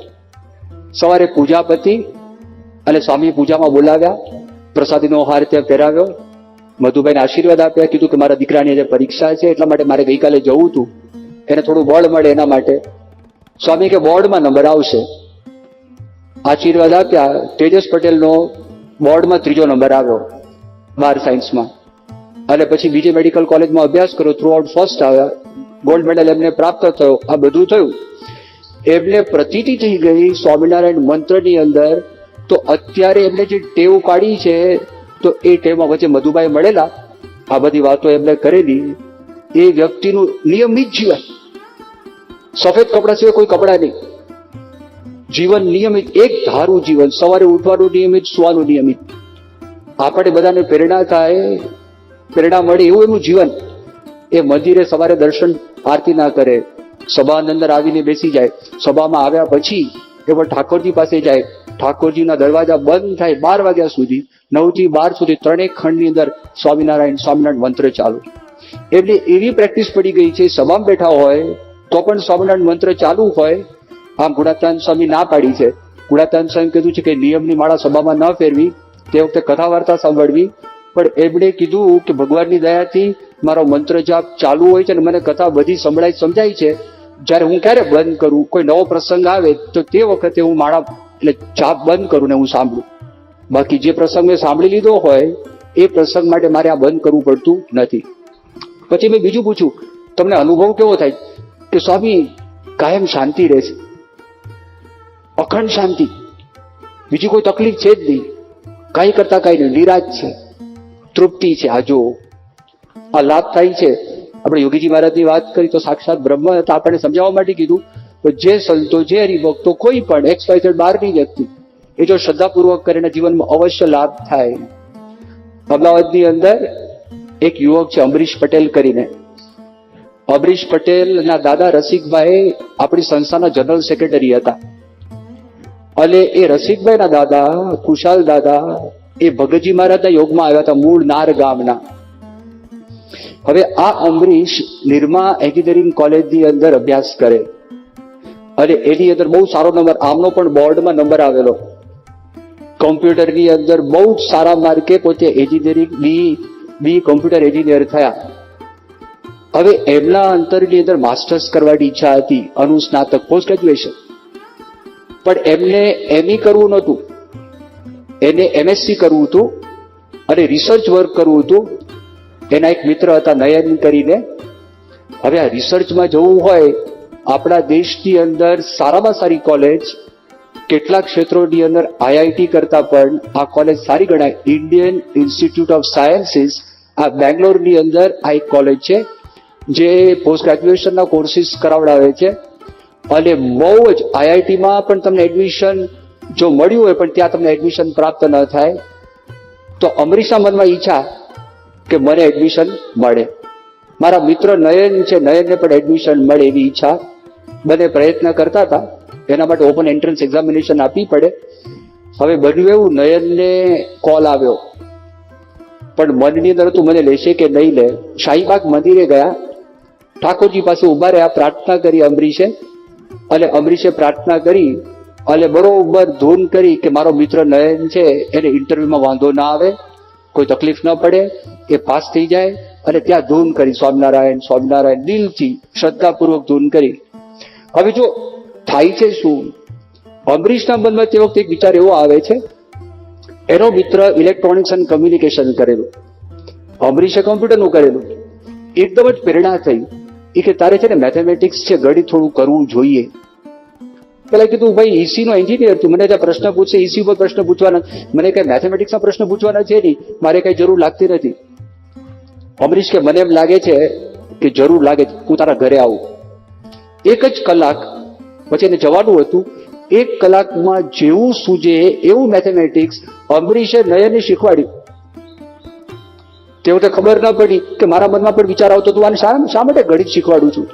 સવારે પૂજા પતી અને સ્વામી પૂજામાં બોલાવ્યા, પ્રસાદીનો હાર ત્યાં પહેરાવ્યો, મધુભાઈને આશીર્વાદ આપ્યા. કીધું કે મારા દીકરાની આજે પરીક્ષા છે એટલા માટે મારે ગઈકાલે જવું હતું, એને થોડું બળ મળે એના માટે. સ્વામી કે બોર્ડમાં નંબર આવશે. આશીર્વાદ આપ્યા. તેજસ પટેલનો બોર્ડમાં 3જો નંબર આવ્યો 12 સાયન્સમાં. અને પછી બીજી મેડિકલ કોલેજમાં અભ્યાસ કર્યો, થ્રુ આઉટ ફર્સ્ટ આવ્યા, ગોલ્ડ મેડલ એમને પ્રાપ્ત થયો. આ બધું થયું. એમને પ્રતીતિ થઈ ગઈ સ્વામિનારાયણ મંત્રની અંદર. તો અત્યારે એમને જે ટેવ કાઢી છે, તો એ ટેવમાં વચ્ચે મધુભાઈ મળેલા, આ બધી વાતો એમને કરેલી. એ વ્યક્તિનું નિયમિત જીવન, સફેદ કપડા સિવાય કોઈ કપડા નહીં, જીવન નિયમિત, એક ધારું જીવન. સવારે ઉઠવાનું નિયમિત, સુવાનું નિયમિત. આપણે બધાને પ્રેરણા થાય, પ્રેરણા મળે એવું એનું જીવન. એ મંદિરે સવારે દર્શન આરતી ના કરે, સભાની અંદર આવીને બેસી જાય. સભામાં આવ્યા પછી એ પણ ઠાકોરજી પાસે જાય. ઠાકોરજીના દરવાજા બંધ થાય 12 વાગ્યા સુધી, 9 થી 12 સુધી 3 ખંડની અંદર સ્વામિનારાયણ સ્વામિનારાયણ મંત્ર ચાલુ. એમને એવી પ્રેક્ટિસ પડી ગઈ છે, સભામાં બેઠા હોય તો પણ સ્વામિનારાયણ મંત્ર ચાલુ હોય. આમ ગુણાત્માનંદ સ્વામી ના પાડી છે. ગુણાત્માનંદ સ્વામી કીધું છે કે નિયમની માળા સભામાં ન ફેરવી, તે વખતે કથા વાર્તા સાંભળવી. પણ એમણે કીધું કે ભગવાનની દયાથી મારો મંત્ર જાપ ચાલુ હોય છે ને મને કથા બધી સમજાય છે. જ્યારે હું ક્યારે બંધ કરું, કોઈ નવો પ્રસંગ આવે તો તે વખતે હું માળા એટલે જાપ બંધ કરું ને હું સાંભળું. બાકી જે પ્રસંગ મેં સાંભળી લીધો હોય એ પ્રસંગ માટે મારે આ બંધ કરવું પડતું નથી. પછી મેં બીજું પૂછ્યું, તમને અનુભવ કેવો થાય? કે સ્વામી કાયમ શાંતિ રહે છે, અખંડ શાંતિ, બીજી કોઈ તકલીફ છે જ નહીં, કાંઈ કરતા કાંઈ નહીં, નિરાજ છે, તૃપ્તિ છે. આ જો આ લાભ થાય છે. આપણે યોગીજી મહારાજની વાત કરી તો સાક્ષાત બ્રહ્મ હતા. આપણને સમજાવવા માટે કીધું તો જે સંતો, જે હરિભક્તો, કોઈ પણ XYZ બહારની વ્યક્તિ એ જો શ્રદ્ધાપૂર્વક કરીને જીવનમાં અવશ્ય લાભ થાય. અમદાવાદની અંદર એક યુવક છે અમરીશ પટેલ કરીને. અમરીશ પટેલના દાદા રસિકભાઈ આપણી સંસ્થાના જનરલ સેક્રેટરી હતા. અને એ રસિકભાઈના દાદા કુશાલ દાદા એ ભગતજી મહારાજના યોગમાં આવ્યા હતા, મૂળ નાર ગામના. હવે આ અમરીશ નિરમા એન્જિનિયરિંગ કોલેજની અંદર અભ્યાસ કરે અને એની અંદર બહુ સારો નંબર, આમનો પણ બોર્ડમાં નંબર આવેલો. કોમ્પ્યુટરની અંદર બહુ જ સારા માર્કે પોતે એન્જિનિયરિંગ બી કોમ્પ્યુટર એન્જિનિયર થયા. હવે એમના અંતરની અંદર માસ્ટર્સ કરવાની ઈચ્છા હતી, અનુસ્નાતક, પોસ્ટ ગ્રેજ્યુએશન. પણ એમને ME કરવું નહોતું, એને MSc કરવું હતું અને રિસર્ચ વર્ક કરવું હતું. એના એક મિત્ર હતા નયન કરીને. હવે આ રિસર્ચમાં જવું હોય, આપણા દેશની અંદર સારામાં સારી કોલેજ, કેટલાક ક્ષેત્રોની અંદર IIT કરતા પણ આ કોલેજ સારી ગણાય. ઇન્ડિયન ઇન્સ્ટિટ્યૂટ ઓફ સાયન્સીસ, આ બેંગ્લોરની અંદર આ એક કોલેજ છે જે પોસ્ટ ગ્રેજ્યુએશનના કોર્સિસ કરાવડાવે છે. અને બહુ જ IITમાં પણ તમને એડમિશન જો મળ્યું હોય પણ ત્યાં તમને એડમિશન પ્રાપ્ત ન થાય. તો અમરીશના મનમાં ઈચ્છા કે મને એડમિશન મળે, મારા મિત્ર નયન છે, નયનને પણ એડમિશન મળે એવી ઈચ્છા. બંને પ્રયત્ન કરતા હતા. એના માટે ઓપન એન્ટ્રન્સ એક્ઝામિનેશન આપવી પડે. હવે બન્યું એવું, નયનને કોલ આવ્યો પણ મનની અંદર હતું મને લેશે કે નહીં લે. શાહીબાગ મંદિરે ગયા, ઠાકોરજી પાસે ઉભા રહ્યા, પ્રાર્થના કરી અમરીશે. અને અમરીશે પ્રાર્થના કરી અને બરોબર ધૂન કરી કે મારો મિત્ર નયન છે એને ઇન્ટરવ્યુમાં વાંધો ના આવે, કોઈ તકલીફ ન પડે, એ પાસ થઈ જાય. અને ત્યાં ધૂન કરી, સ્વામિનારાયણ સ્વામિનારાયણ, દિલથી શ્રદ્ધાપૂર્વક ધૂન કરી. હવે જો થાય છે શું, અમરીશના મનમાં તે વખતે એક વિચાર એવો આવે છે, એનો મિત્ર ઇલેક્ટ્રોનિક્સ એન્ડ કમ્યુનિકેશન કરેલું, અમરીશે કોમ્પ્યુટરનું કરેલું. એકદમ જ પ્રેરણા થઈ એ કે તારે છે ને મેથેમેટિક્સ છે, ગણિત થોડું કરવું જોઈએ. પેલા કીધું ભાઈ EC નો એન્જિનિયર તું, મને ત્યાં પ્રશ્ન પૂછશે, EC ઉપર પ્રશ્ન પૂછવાના, મને કઈ મેથેમેટિક્સના પ્રશ્ન પૂછવાના છે નહીં, મારે કઈ જરૂર લાગતી નથી. અમરીશ કે મને એમ લાગે છે કે જરૂર લાગે છે, હું તારા ઘરે આવું. 1 જ કલાક પછી એને જવાનું હતું. 1 કલાકમાં જેવું સૂજે એવું મેથેમેટિક્સ અમરીશે નયનને શીખવાડ્યું. તે વખતે ખબર ન પડી કે મારા મનમાં પણ વિચાર આવતો હતો, આને શા માટે ગણિત શીખવાડું છું,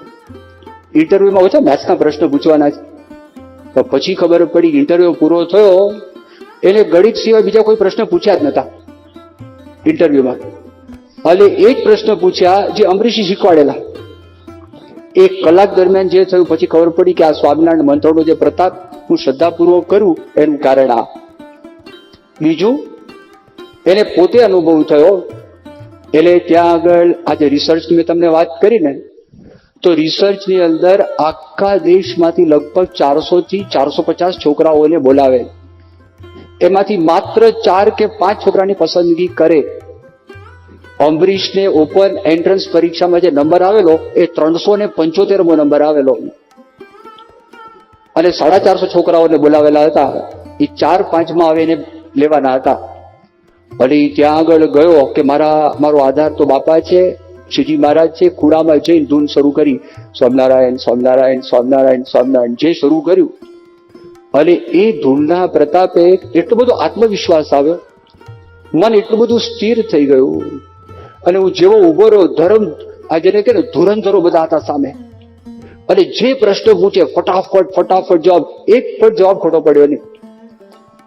ઇન્ટરવ્યુમાં ઓછા મેથ્સના પ્રશ્ન પૂછવાના છે. તો પછી ખબર પડી, ઇન્ટરવ્યુ પૂરો થયો, એને ગણિત સિવાય બીજા કોઈ પ્રશ્ન પૂછ્યા જ નતા ઇન્ટરવ્યુમાં. અને એ જ પ્રશ્ન પૂછ્યા જે અમરીશે શીખવાડેલા. 1 કલાક દરમિયાન જે થયું પછી ખબર પડી કે આ સ્વામિનારાયણ મંત્રનો જે પ્રતાપ હું શ્રદ્ધાપૂર્વક કરું એનું કારણ આ. બીજું એને પોતે અનુભવ થયો. એટલે ત્યાં આગળ આજે રિસર્ચની મેં તમને વાત કરી ને, તો રિસર્ચની અંદર આખા દેશમાંથી લગભગ 400 થી 450 છોકરાઓને બોલાવે. એમાંથી માત્ર 4 કે 5 છોકરાની પસંદગી કરે. અમરીશને ઓપન એન્ટ્રન્સ પરીક્ષામાં જે નંબર આવેલો એ 375મો નંબર આવેલો. અને 450 છોકરાઓને બોલાવેલા હતા. એ 4-5માં હવે એને લેવાના હતા. અને ત્યાં આગળ ગયો કે મારો આધાર તો બાપા છે, શ્રીજી મહારાજ છે. ખૂણામાં જઈને ધૂન શરૂ કરી, સ્વામિનારાયણ સ્વામિનારાયણ સ્વામિનારાયણ સ્વામિનારાયણ જે શરૂ કર્યું. અને એ ધૂનના પ્રતાપે એટલો બધો આત્મવિશ્વાસ આવ્યો, મન એટલું બધું સ્થિર થઈ ગયું. અને હું જેવો ઉભો રહ્યો, ધર્મ આ જેને કે ને ધુરંધરો બધા હતા સામે, અને જે પ્રશ્ન પૂછે ફટાફટ જવાબ, એક પણ જવાબ ખોટો પડ્યો નહીં.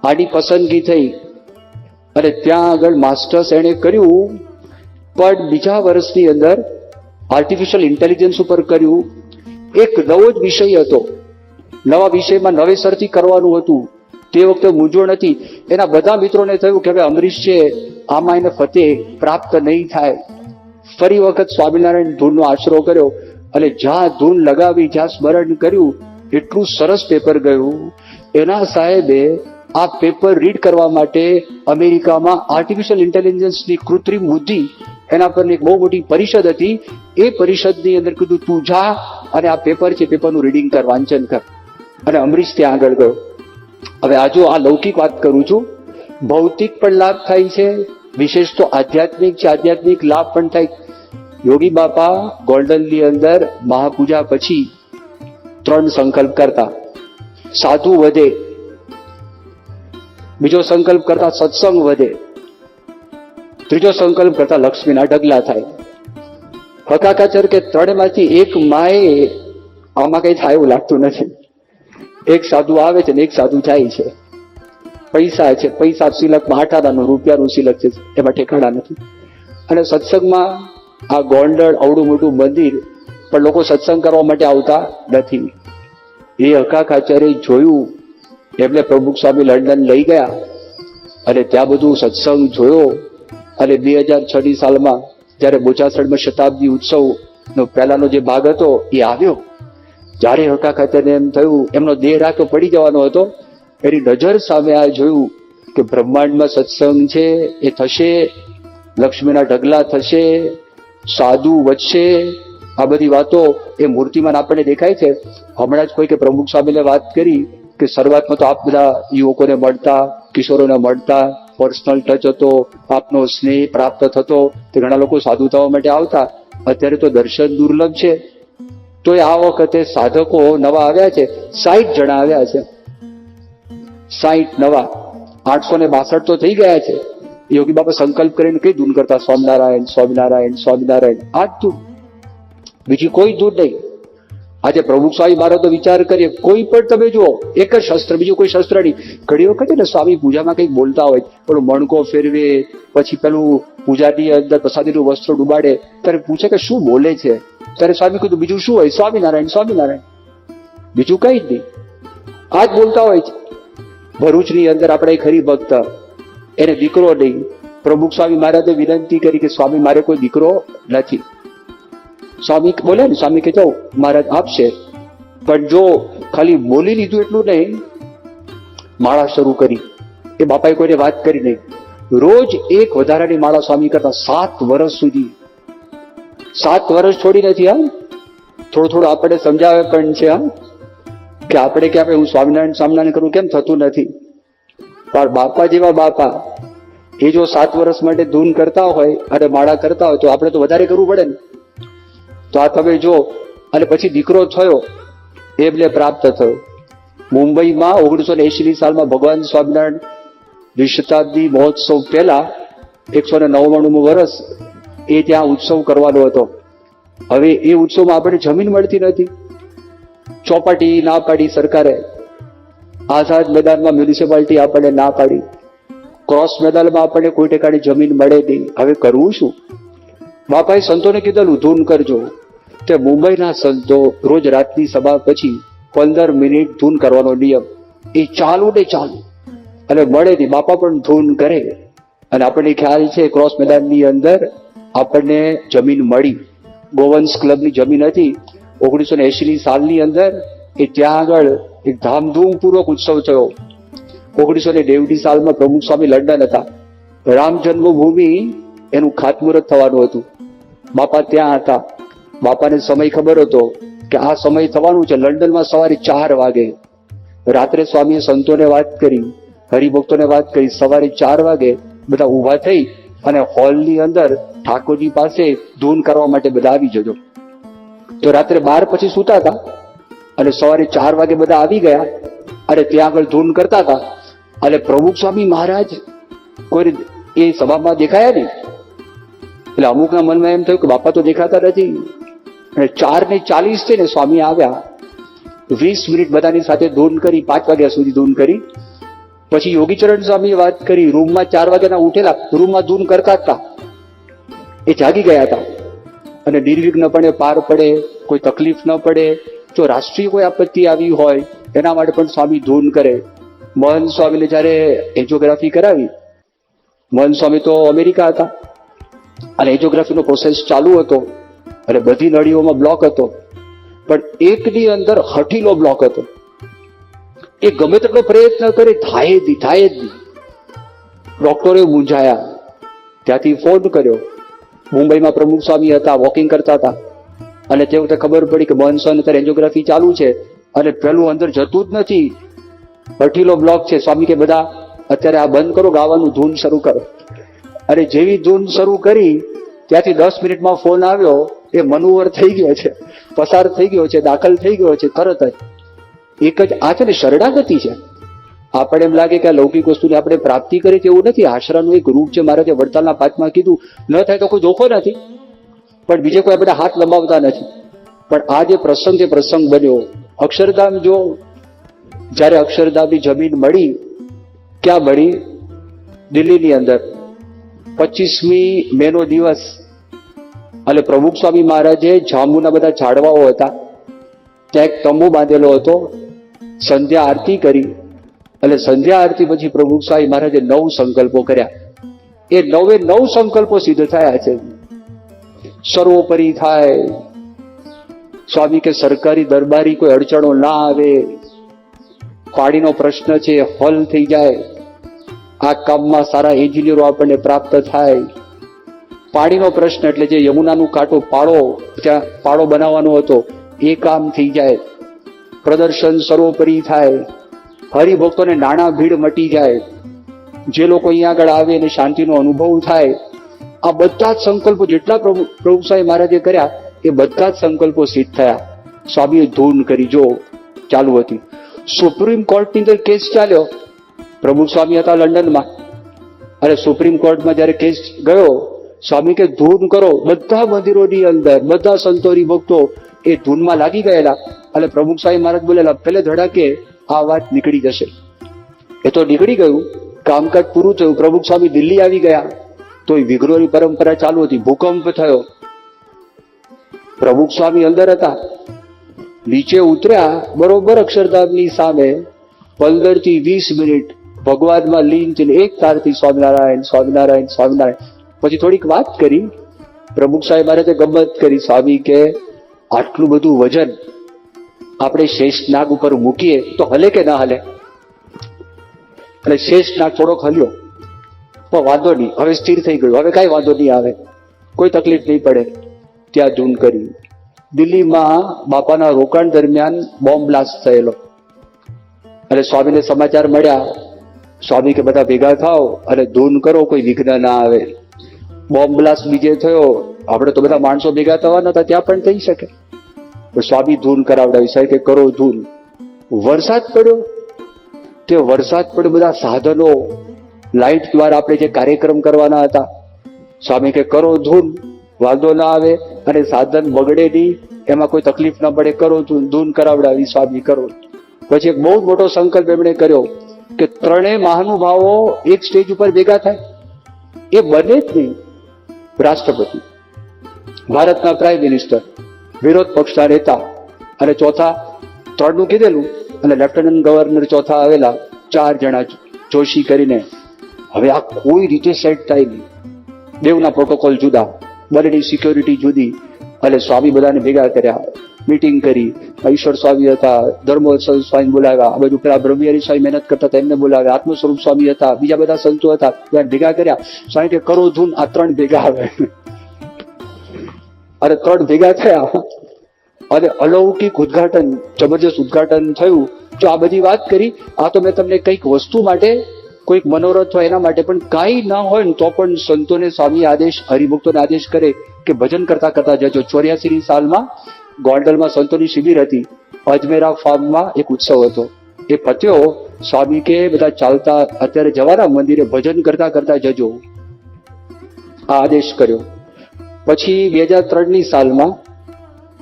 આની પસંદગી થઈ અને ત્યાં આગળ માસ્ટર્સ એણે કર્યું. પણ બીજા વર્ષની અંદર આર્ટિફિશિયલ ઇન્ટેલિજન્સ ઉપર કર્યું. એક નવો જ વિષય હતો, નવા વિષયમાં નવેસરથી કરવાનું હતું. તે વખતે મૂંઝવણ હતી. એના બધા મિત્રોને થયું કે હવે અમરીશ છે, આમાં એને ફતેહ પ્રાપ્ત નહીં થાય. ફરી વખત સ્વામિનારાયણ ધૂનનો આશરો કર્યો અને જ્યાં ધૂન લગાવી, જ્યાં સ્મરણ કર્યું, એટલું સરસ પેપર ગયું. એના સાહેબે આ પેપર રીડ કરવા માટે અમેરિકામાં આર્ટિફિશિયલ ઇન્ટેલિજન્સની કૃત્રિમ બુદ્ધિ, એના પર એક બહુ મોટી પરિષદ હતી. એ પરિષદની અંદર કીધું તું જા અને આ પેપર છે, પેપરનું રીડિંગ કર, વાંચન કર. અને અમરીશ ત્યાં આગળ ગયો. હવે આજો આ લૌકિક વાત કરું છું, ભૌતિક પણ લાભ થાય છે, વિશેષ તો આધ્યાત્મિક છે, આધ્યાત્મિક લાભ પણ થાય. યોગી બાપા ગોલ્ડનની અંદર મહાપૂજા પછી 3 સંકલ્પ કરતા: સાધુ વધે, બીજો સંકલ્પ કરતા સત્સંગ વધે, ત્રીજો સંકલ્પ કરતા લક્ષ્મીના ઢગલા થાય. હકાકાચર કે 3 માંથી એક માએ આમાં કઈ થાય એવું લાગતું નથી. એક સાધુ આવે છે ને એક સાધુ જાય છે. પૈસા છે, પૈસા સિલકમાં 8 આનાનું રૂપિયાનું સિલક છે, એમાં ઠેકાણા નથી. અને સત્સંગમાં આ ગોંડલ અવડું મોટું મંદિર, પણ લોકો સત્સંગ કરવા માટે આવતા નથી. એ હકાકાચરે જોયું, એમને પ્રમુખ સ્વામી લંડન લઈ ગયા અને ત્યાં બધું સત્સંગ જોયો. અને 2006ની સાલમાં જયારે બોચાસણમાં શતાબ્દી ઉત્સવનો પહેલાનો જે ભાગ હતો એ આવ્યો. જ્યારે હકાકાચરને એમ થયું, એમનો દેહ રાખ્યો પડી જવાનો હતો, એની નજર સામે આ જોયું કે બ્રહ્માંડમાં સત્સંગ છે, એ થશે, લક્ષ્મીના ઢગલા થશે, સાધુ વધશે. આ બધી વાતો એ મૂર્તિમાન આપણને દેખાય છે. હમણાં જ કોઈ કે પ્રમુખ સ્વામીને વાત કરી કે શરૂઆતમાં તો આપ બધા યુવકોને મળતા, કિશોરોને મળતા, પર્સનલ ટચ હતો, આપનો સ્નેહ પ્રાપ્ત થતો, તે ઘણા લોકો સાધુ થવા માટે આવતા. અત્યારે તો દર્શન દુર્લભ છે. તો આ વખતે સાધકો નવા આવ્યા છે, 60 જણા આવ્યા છે. 60 નવા, 862 તો થઈ ગયા છે. યોગી બાપા સંકલ્પ કરીને કઈ ધૂન કરતા: સ્વામિનારાયણ, સ્વામિનારાયણ, સ્વામિનારાયણ. આ જ ધૂન, બીજી કોઈ ધૂન નહીં. આજે પ્રમુખ સ્વામી મારો તો વિચાર કરીએ, કોઈ પણ તમે જુઓ, એક જ શસ્ત્ર, બીજું કોઈ શસ્ત્ર નહીં. ઘણી વખત ને સ્વામી પૂજામાં કંઈક બોલતા હોય, પેલું મણકો ફેરવે, પછી પેલું પૂજાની અંદર પ્રસાદીનું વસ્ત્ર ડુબાડે, ત્યારે પૂછે કે શું બોલે છે? ત્યારે સ્વામી કીધું બીજું શું હોય? સ્વામિનારાયણ, સ્વામિનારાયણ, બીજું કઈ જ નહીં. આ જ બોલતા હોય છે. ભરૂચની અંદર આપણે એક હરિભક્ત, એને દીકરો નહીં. પ્રમુખ સ્વામી મહારાજે વિનંતી કરી કે સ્વામી મારે કોઈ દીકરો નથી. સ્વામી બોલે ને, સ્વામી કે જાઓ મહારાજ આપશે, પણ જો ખાલી બોલી લીધું એટલું નહીં, માળા શરૂ કરી. એ બાપાએ કોઈને વાત કરી નહીં. રોજ એક વધારાની માળા સ્વામી કરતા 7 વર્ષ સુધી. 7 વર્ષ છોડી નથી. હા, થોડું આપણે સમજાવે પણ છે. હા, કે આપણે કે હું સ્વામિનારાયણ સ્વામિનારાયણ કરું, કેમ થતું નથી? પણ બાપા જેવા બાપા, એ જો 7 વર્ષ માટે ધૂન કરતા હોય અને માળા કરતા હોય, તો આપણે તો વધારે કરવું પડે ને. તો આ તમે જો, અને પછી દીકરો થયો, એમને પ્રાપ્ત થયો. મુંબઈમાં 1980ની સાલમાં ભગવાન સ્વામિનારાયણ દ્વિશતાબ્દી મહોત્સવ પહેલા 199મું વર્ષ એ ત્યાં ઉત્સવ કરવાનો હતો. હવે એ ઉત્સવમાં આપણે જમીન મળતી નથી. ચોપાટી ના પાડી સરકારે, આઝાદ મેદાનમાં મ્યુનિસિપાલિટી આપણને ના પાડી, ક્રોસ મેદાનમાં આપણને કોઈ ઠેકાણી જમીન મળે નહીં. હવે કરવું શું? બાપાએ સંતોને કીધેલું ધૂન કરજો. તે મુંબઈના સંતો રોજ રાતની સભા પછી 15 મિનિટ ધૂન કરવાનો નિયમ, એ ચાલુ ને ચાલુ, અને મળે નહીં. બાપા પણ ધૂન કરે. અને આપણને ખ્યાલ છે, ક્રોસ મેદાનની અંદર આપણને જમીન મળી. ગોવંશ ક્લબની જમીન હતી. 1980ની સાલની અંદર એ ત્યાં આગળ એક ધામધૂમપૂર્વક ઉત્સવ થયો. 1990ની સાલમાં પ્રમુખ સ્વામી લંડન હતા. રામ જન્મભૂમિ એનું ખાતમુહૂર્ત થવાનું હતું. બાપા ત્યાં હતા. બાપાને સમય ખબર હતો કે આ સમય થવાનું છે. લંડનમાં સવારે 4 વાગે. રાત્રે સ્વામીએ સંતોને વાત કરી, હરિભક્તોને વાત કરી. સવારે 4 વાગે બધા ઊભા થઈ અને હોલની અંદર ઠાકોરજી પાસે ધૂન કરવા માટે બધા આવી જજો. તો રાત્રે 12 પછી સૂતા હતા અને સવારે 4 વાગે બધા આવી ગયા અને ત્યાં આગળ ધૂન કરતા હતા. અને પ્રમુખ સ્વામી મહારાજ કોઈ એ સભામાં દેખાયા નહીં. એટલે અમુકના મનમાં એમ થયું કે બાપા તો દેખાતા નથી. અને 4:40 થઈને સ્વામી આવ્યા. 20 મિનિટ બધાની સાથે ધૂન કરી, 5 વાગ્યા સુધી ધૂન કરી. પછી યોગીચરણ સ્વામીએ વાત કરી. રૂમમાં 4 વાગ્યાના ઉઠેલા, રૂમમાં ધૂન કરતા હતા. એ જાગી ગયા હતા. અને નિર્વિઘ્નપણે પાર પડે, કોઈ તકલીફ ન પડે. જો રાષ્ટ્રીય કોઈ આપત્તિ આવી હોય એના માટે પણ સ્વામી ધૂન કરે. મહંત સ્વામીને જયારે એન્જિયોગ્રાફી કરાવી, મહંત સ્વામી તો અમેરિકા હતા, અને એન્જિયોગ્રાફીનો પ્રોસેસ ચાલુ હતો અને બધી નળીઓમાં બ્લોક હતો, પણ એકની અંદર હઠીલો બ્લોક હતો. એ ગમે તેટલો પ્રયત્ન કરે થાય જ નહીં. ડોક્ટરે મૂંઝાયા. ત્યાંથી ફોન કર્યો. મુંબઈમાં પ્રમુખ સ્વામી હતા, વોકિંગ કરતા હતા, અને તે વખતે ખબર પડી કે મોહનસન અત્યારે એન્જિયોગ્રાફી ચાલુ છે અને પેલું અંદર જતું જ નથી, હઠીલો બ્લોક છે. સ્વામી કે બધા અત્યારે આ બંધ કરો, ગાવાનું ધૂન શરૂ કરો. અને જેવી ધૂન શરૂ કરી ત્યાંથી 10 મિનિટમાં ફોન આવ્યો, એ મનોવર થઈ ગયો છે, પસાર થઈ ગયો છે, દાખલ થઈ ગયો છે તરત જ. એક જ આ છે ને શરણાગતિ છે. આપણે એમ લાગે કે આ લૌકિક વસ્તુની આપણે પ્રાપ્તિ કરી તેવું નથી. આશરાનું એક રૂપ છે. મારે વડતાલના 5માં કીધું, ન થાય તો કોઈ ધોખો નથી, પણ બીજે કોઈ આપણે હાથ લંબાવતા નથી. પણ આ જે પ્રસંગ બન્યો, અક્ષરધામ જો, જ્યારે અક્ષરધામની જમીન મળી, ક્યાં મળી? દિલ્હીની અંદર. 25મી મેનો દિવસ. અને પ્રમુખ સ્વામી મહારાજે જાંબુના બધા ઝાડવાઓ હતા, ત્યાં એક તંબુ બાંધેલો હતો. સંધ્યા આરતી કરી અને સંધ્યા આરતી પછી પ્રમુખ સ્વામી મહારાજે 9 સંકલ્પો કર્યા. એ 9 સંકલ્પો સિદ્ધ થયા છે. સર્વોપરી થાય. સ્વામી કે સરકારી દરબારી કોઈ અડચણો ના આવે, પાણીનો પ્રશ્ન છે હલ થઈ જાય, આ કામમાં સારા એન્જિનિયરો આપણને પ્રાપ્ત થાય. પાણીનો પ્રશ્ન એટલે જે યમુનાનું કાંઠો પાળો, ત્યાં પાળો બનાવવાનો હતો, એ કામ થઈ જાય. પ્રદર્શન સર્વોપરી થાય. હરિભક્તોને નાણાં ભીડ મટી જાય. જે લોકો અહીંયા આગળ આવે એને શાંતિનો અનુભવ થાય. આ બધા જ સંકલ્પો જેટલા પ્રભુ સ્વામી મહારાજે કર્યા, એ બધા જ સંકલ્પો સિદ્ધ થયા. સ્વામીએ ધૂન કરી. જો ચાલુ હતી. સુપ્રીમ કોર્ટની અંદર કેસ ચાલ્યો. પ્રમુખ સ્વામી હતા લંડનમાં, અને સુપ્રીમ કોર્ટમાં જયારે કેસ ગયો, સ્વામી કે ધૂન કરો. બધા મંદિરોની અંદર બધા સંતો હરિભક્તો એ ધૂનમાં લાગી ગયેલા. અને પ્રમુખ સ્વામી મહારાજ બોલેલા, પહેલે ધડાકે આ વાત નીકળી જશે. એ તો નીકળી ગયું, કામકાજ પૂરું થયું. પ્રમુખ સ્વામી દિલ્હી આવી ગયા, તો એ વિગ્રહોની પરંપરા ચાલુ હતી. ભૂકંપ થયો. પ્રમુખ સ્વામી અંદર હતા, નીચે ઉતર્યા, બરોબર અક્ષરધામની સામે 15 થી 20 મિનિટ ભગવાનમાં લીન થઈને એક તારથી સ્વામિનારાયણ સ્વામિનારાયણ સ્વામિનારાયણ. પછી થોડીક વાત કરી. પ્રમુખ સાહેબ મહારાજે ગમત કરી. સ્વામી કે આટલું બધું વજન આપણે શેષ નાગ ઉપર મૂકીએ તો હલે કે ના હલે? અને શેષ નાગ થોડોક હલ્યો, પણ વાંધો નહીં, હવે સ્થિર થઈ ગયું, હવે કઈ વાંધો નહીં આવે, કોઈ તકલીફ નહીં પડે. ત્યાં ધૂન કરી. દિલ્હીમાં બાપાના રોકાણ દરમિયાન બોમ્બ બ્લાસ્ટ થયેલો, અને સ્વામીને સમાચાર મળ્યા. સ્વામી કે બધા ભેગા થાવ અને ધૂન કરો, કોઈ વિઘ્ન ના આવે. બોમ્બ બ્લાસ્ટ બીજે થયો, આપણે તો બધા માણસો ભેગા થવાના હતા, ત્યાં પણ થઈ શકે. સ્વામી ધૂન કરાવડાવી. સાહેબ કે કરો ધૂન. વરસાદ પડ્યો, તે વરસાદ પડ્યો, બધા સાધનો લાઇટ દ્વારા આપણે જે કાર્યક્રમ કરવાના હતા, સ્વામી કે કરો ધૂન, વાંધો ના આવે અને સાધન બગડે નહીં, એમાં કોઈ તકલીફ ના પડે, કરો ધૂન. ધૂન કરાવડાવી. સ્વામી કરો. પછી એક બહુ મોટો સંકલ્પ એમણે કર્યો કે 3 મહાનુભાવો એક સ્ટેજ ઉપર ભેગા થાય. એ બને જ નહીં. રાષ્ટ્રપતિ, ભારતના પ્રાઇમ મિનિસ્ટર, વિરોધ પક્ષના નેતા, અને ચોથા 3નું કીધેલું, અને લેફ્ટનન્ટ ગવર્નર ચોથા આવેલા, 4 જણા જોશી કરીને. હવે આ કોઈ રીતે સેટ થાય નહીં. દેવના પ્રોટોકોલ જુદા, બંનેની સિક્યોરિટી જુદી. અને સ્વામી બધાને ભેગા કર્યા, મીટિંગ કરી. ઈશ્વર સ્વામી હતા, ધર્મોત્સવ સ્વામી બોલાવ્યા, આ બાજુ પેલા બ્રહ્મવિહારી સ્વામી મહેનત કરતા હતા, એમને બોલાવ્યા. આત્મ સ્વરૂપ સ્વામી હતા, બીજા બધા સંતો હતા, ભેગા કર્યા. સ્વામી કે કરો ધૂન, આ 3 ભેગા આવે. અને 3 ભેગા થયા, અને અલૌકિક ઉદ્ઘાટન, જબરજસ્ત ઉદ્ઘાટન થયું. જો આ બધી વાત કરી, આ તો મેં તમને કઈક વસ્તુ માટે, કોઈક મનોરથ હોય એના માટે, પણ કાંઈ ના હોય ને તો પણ સંતોને સ્વામી આદેશ, હરિભક્તોને આદેશ કરે કે ભજન કરતા કરતા જજો. 84ની સાલમાં ગોંડલમાં સંતોની શિબિર હતી. અજમેરા ફાર્મમાં એક ઉત્સવ હતો, એ પત્યો. સ્વામી કે બધા ચાલતા અત્યારે જવાના મંદિરે, ભજન કરતા કરતા જજો, આ આદેશ કર્યો. પછી 2003ની સાલમાં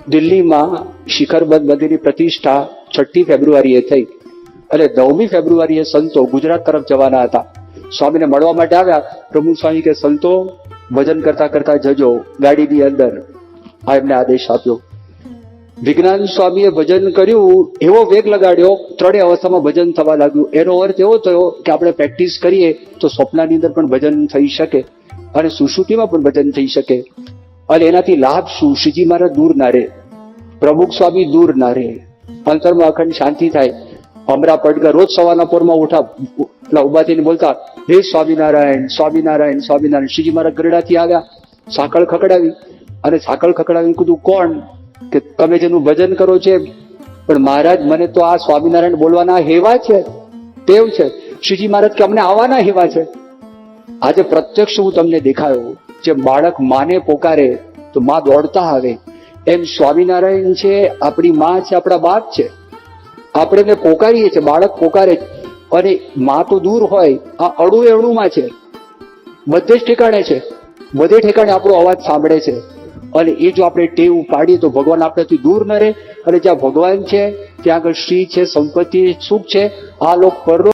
દિલ્હીમાં શિખરબંધ મંદિરની પ્રતિષ્ઠા 6મી ફેબ્રુઆરીએ થઈ, અને 9મી ફેબ્રુઆરીએ સંતો ગુજરાત તરફ જવાના હતા. સ્વામીને મળવા માટે આવ્યા. પ્રમુખ સ્વામી કે સંતો ભજન કરતા કરતા જજો ગાડીની અંદર. આ એમને આદેશ આપ્યો. વિજ્ઞાન સ્વામીએ ભજન કર્યું, એવો વેગ લગાડ્યો, ત્રણેય અવસ્થામાં ભજન થવા લાગ્યું. એનો અર્થ એવો થયો કે આપણે પ્રેક્ટિસ કરીએ તો સ્વપ્નની અંદર પણ ભજન થઈ શકે અને સુષુપ્તિમાં પણ ભજન થઈ શકે. અને એનાથી લાભ શું? શ્રીજી મહારાજ દૂર ના રહે, પ્રમુખ સ્વામી દૂર ના રહે, અંતરમાં અખંડ શાંતિ થાય. અમરા પડઘા રોજ સવારના પોરમાં ઉભા થઈને બોલતા, હે સ્વામિનારાયણ સ્વામિનારાયણ સ્વામિનારાયણ. શ્રીજી મહારાજ ગરડાથી આવ્યા, સાંકળ ખકડાવી, અને સાંકળ ખકડાવીને કીધું, કોણ? કે તમે જેનું ભજન કરો છે. પણ મહારાજ, મને તો આ સ્વામિનારાયણ બોલવાના હેવા છે, ટેવ છે. શ્રીજી મહારાજ કે અમને આવાના હેવા છે. આજે પ્રત્યક્ષ હું તમને દેખાયો. જે બાળક માને પોકારે તો માં દોડતા આવે, એમ સ્વામિનારાયણ છે, આપણી માં છે, આપણા બાપ છે. આપણે એને પોકારીએ છીએ, બાળક પોકારે, અને માં તો દૂર હોય, આ અણુ અણુમાં છે, બધે જ ઠેકાણે છે, બધે ઠેકાણે આપણો અવાજ સાંભળે છે. અને એ જો આપણે ટેવ પાડીએ તો ભગવાન આપણાથી દૂર ન રહે. અને જ્યાં ભગવાન છે ત્યાં આગળ શ્રી છે, સંપત્તિ, સુખ છે. આ લોક પર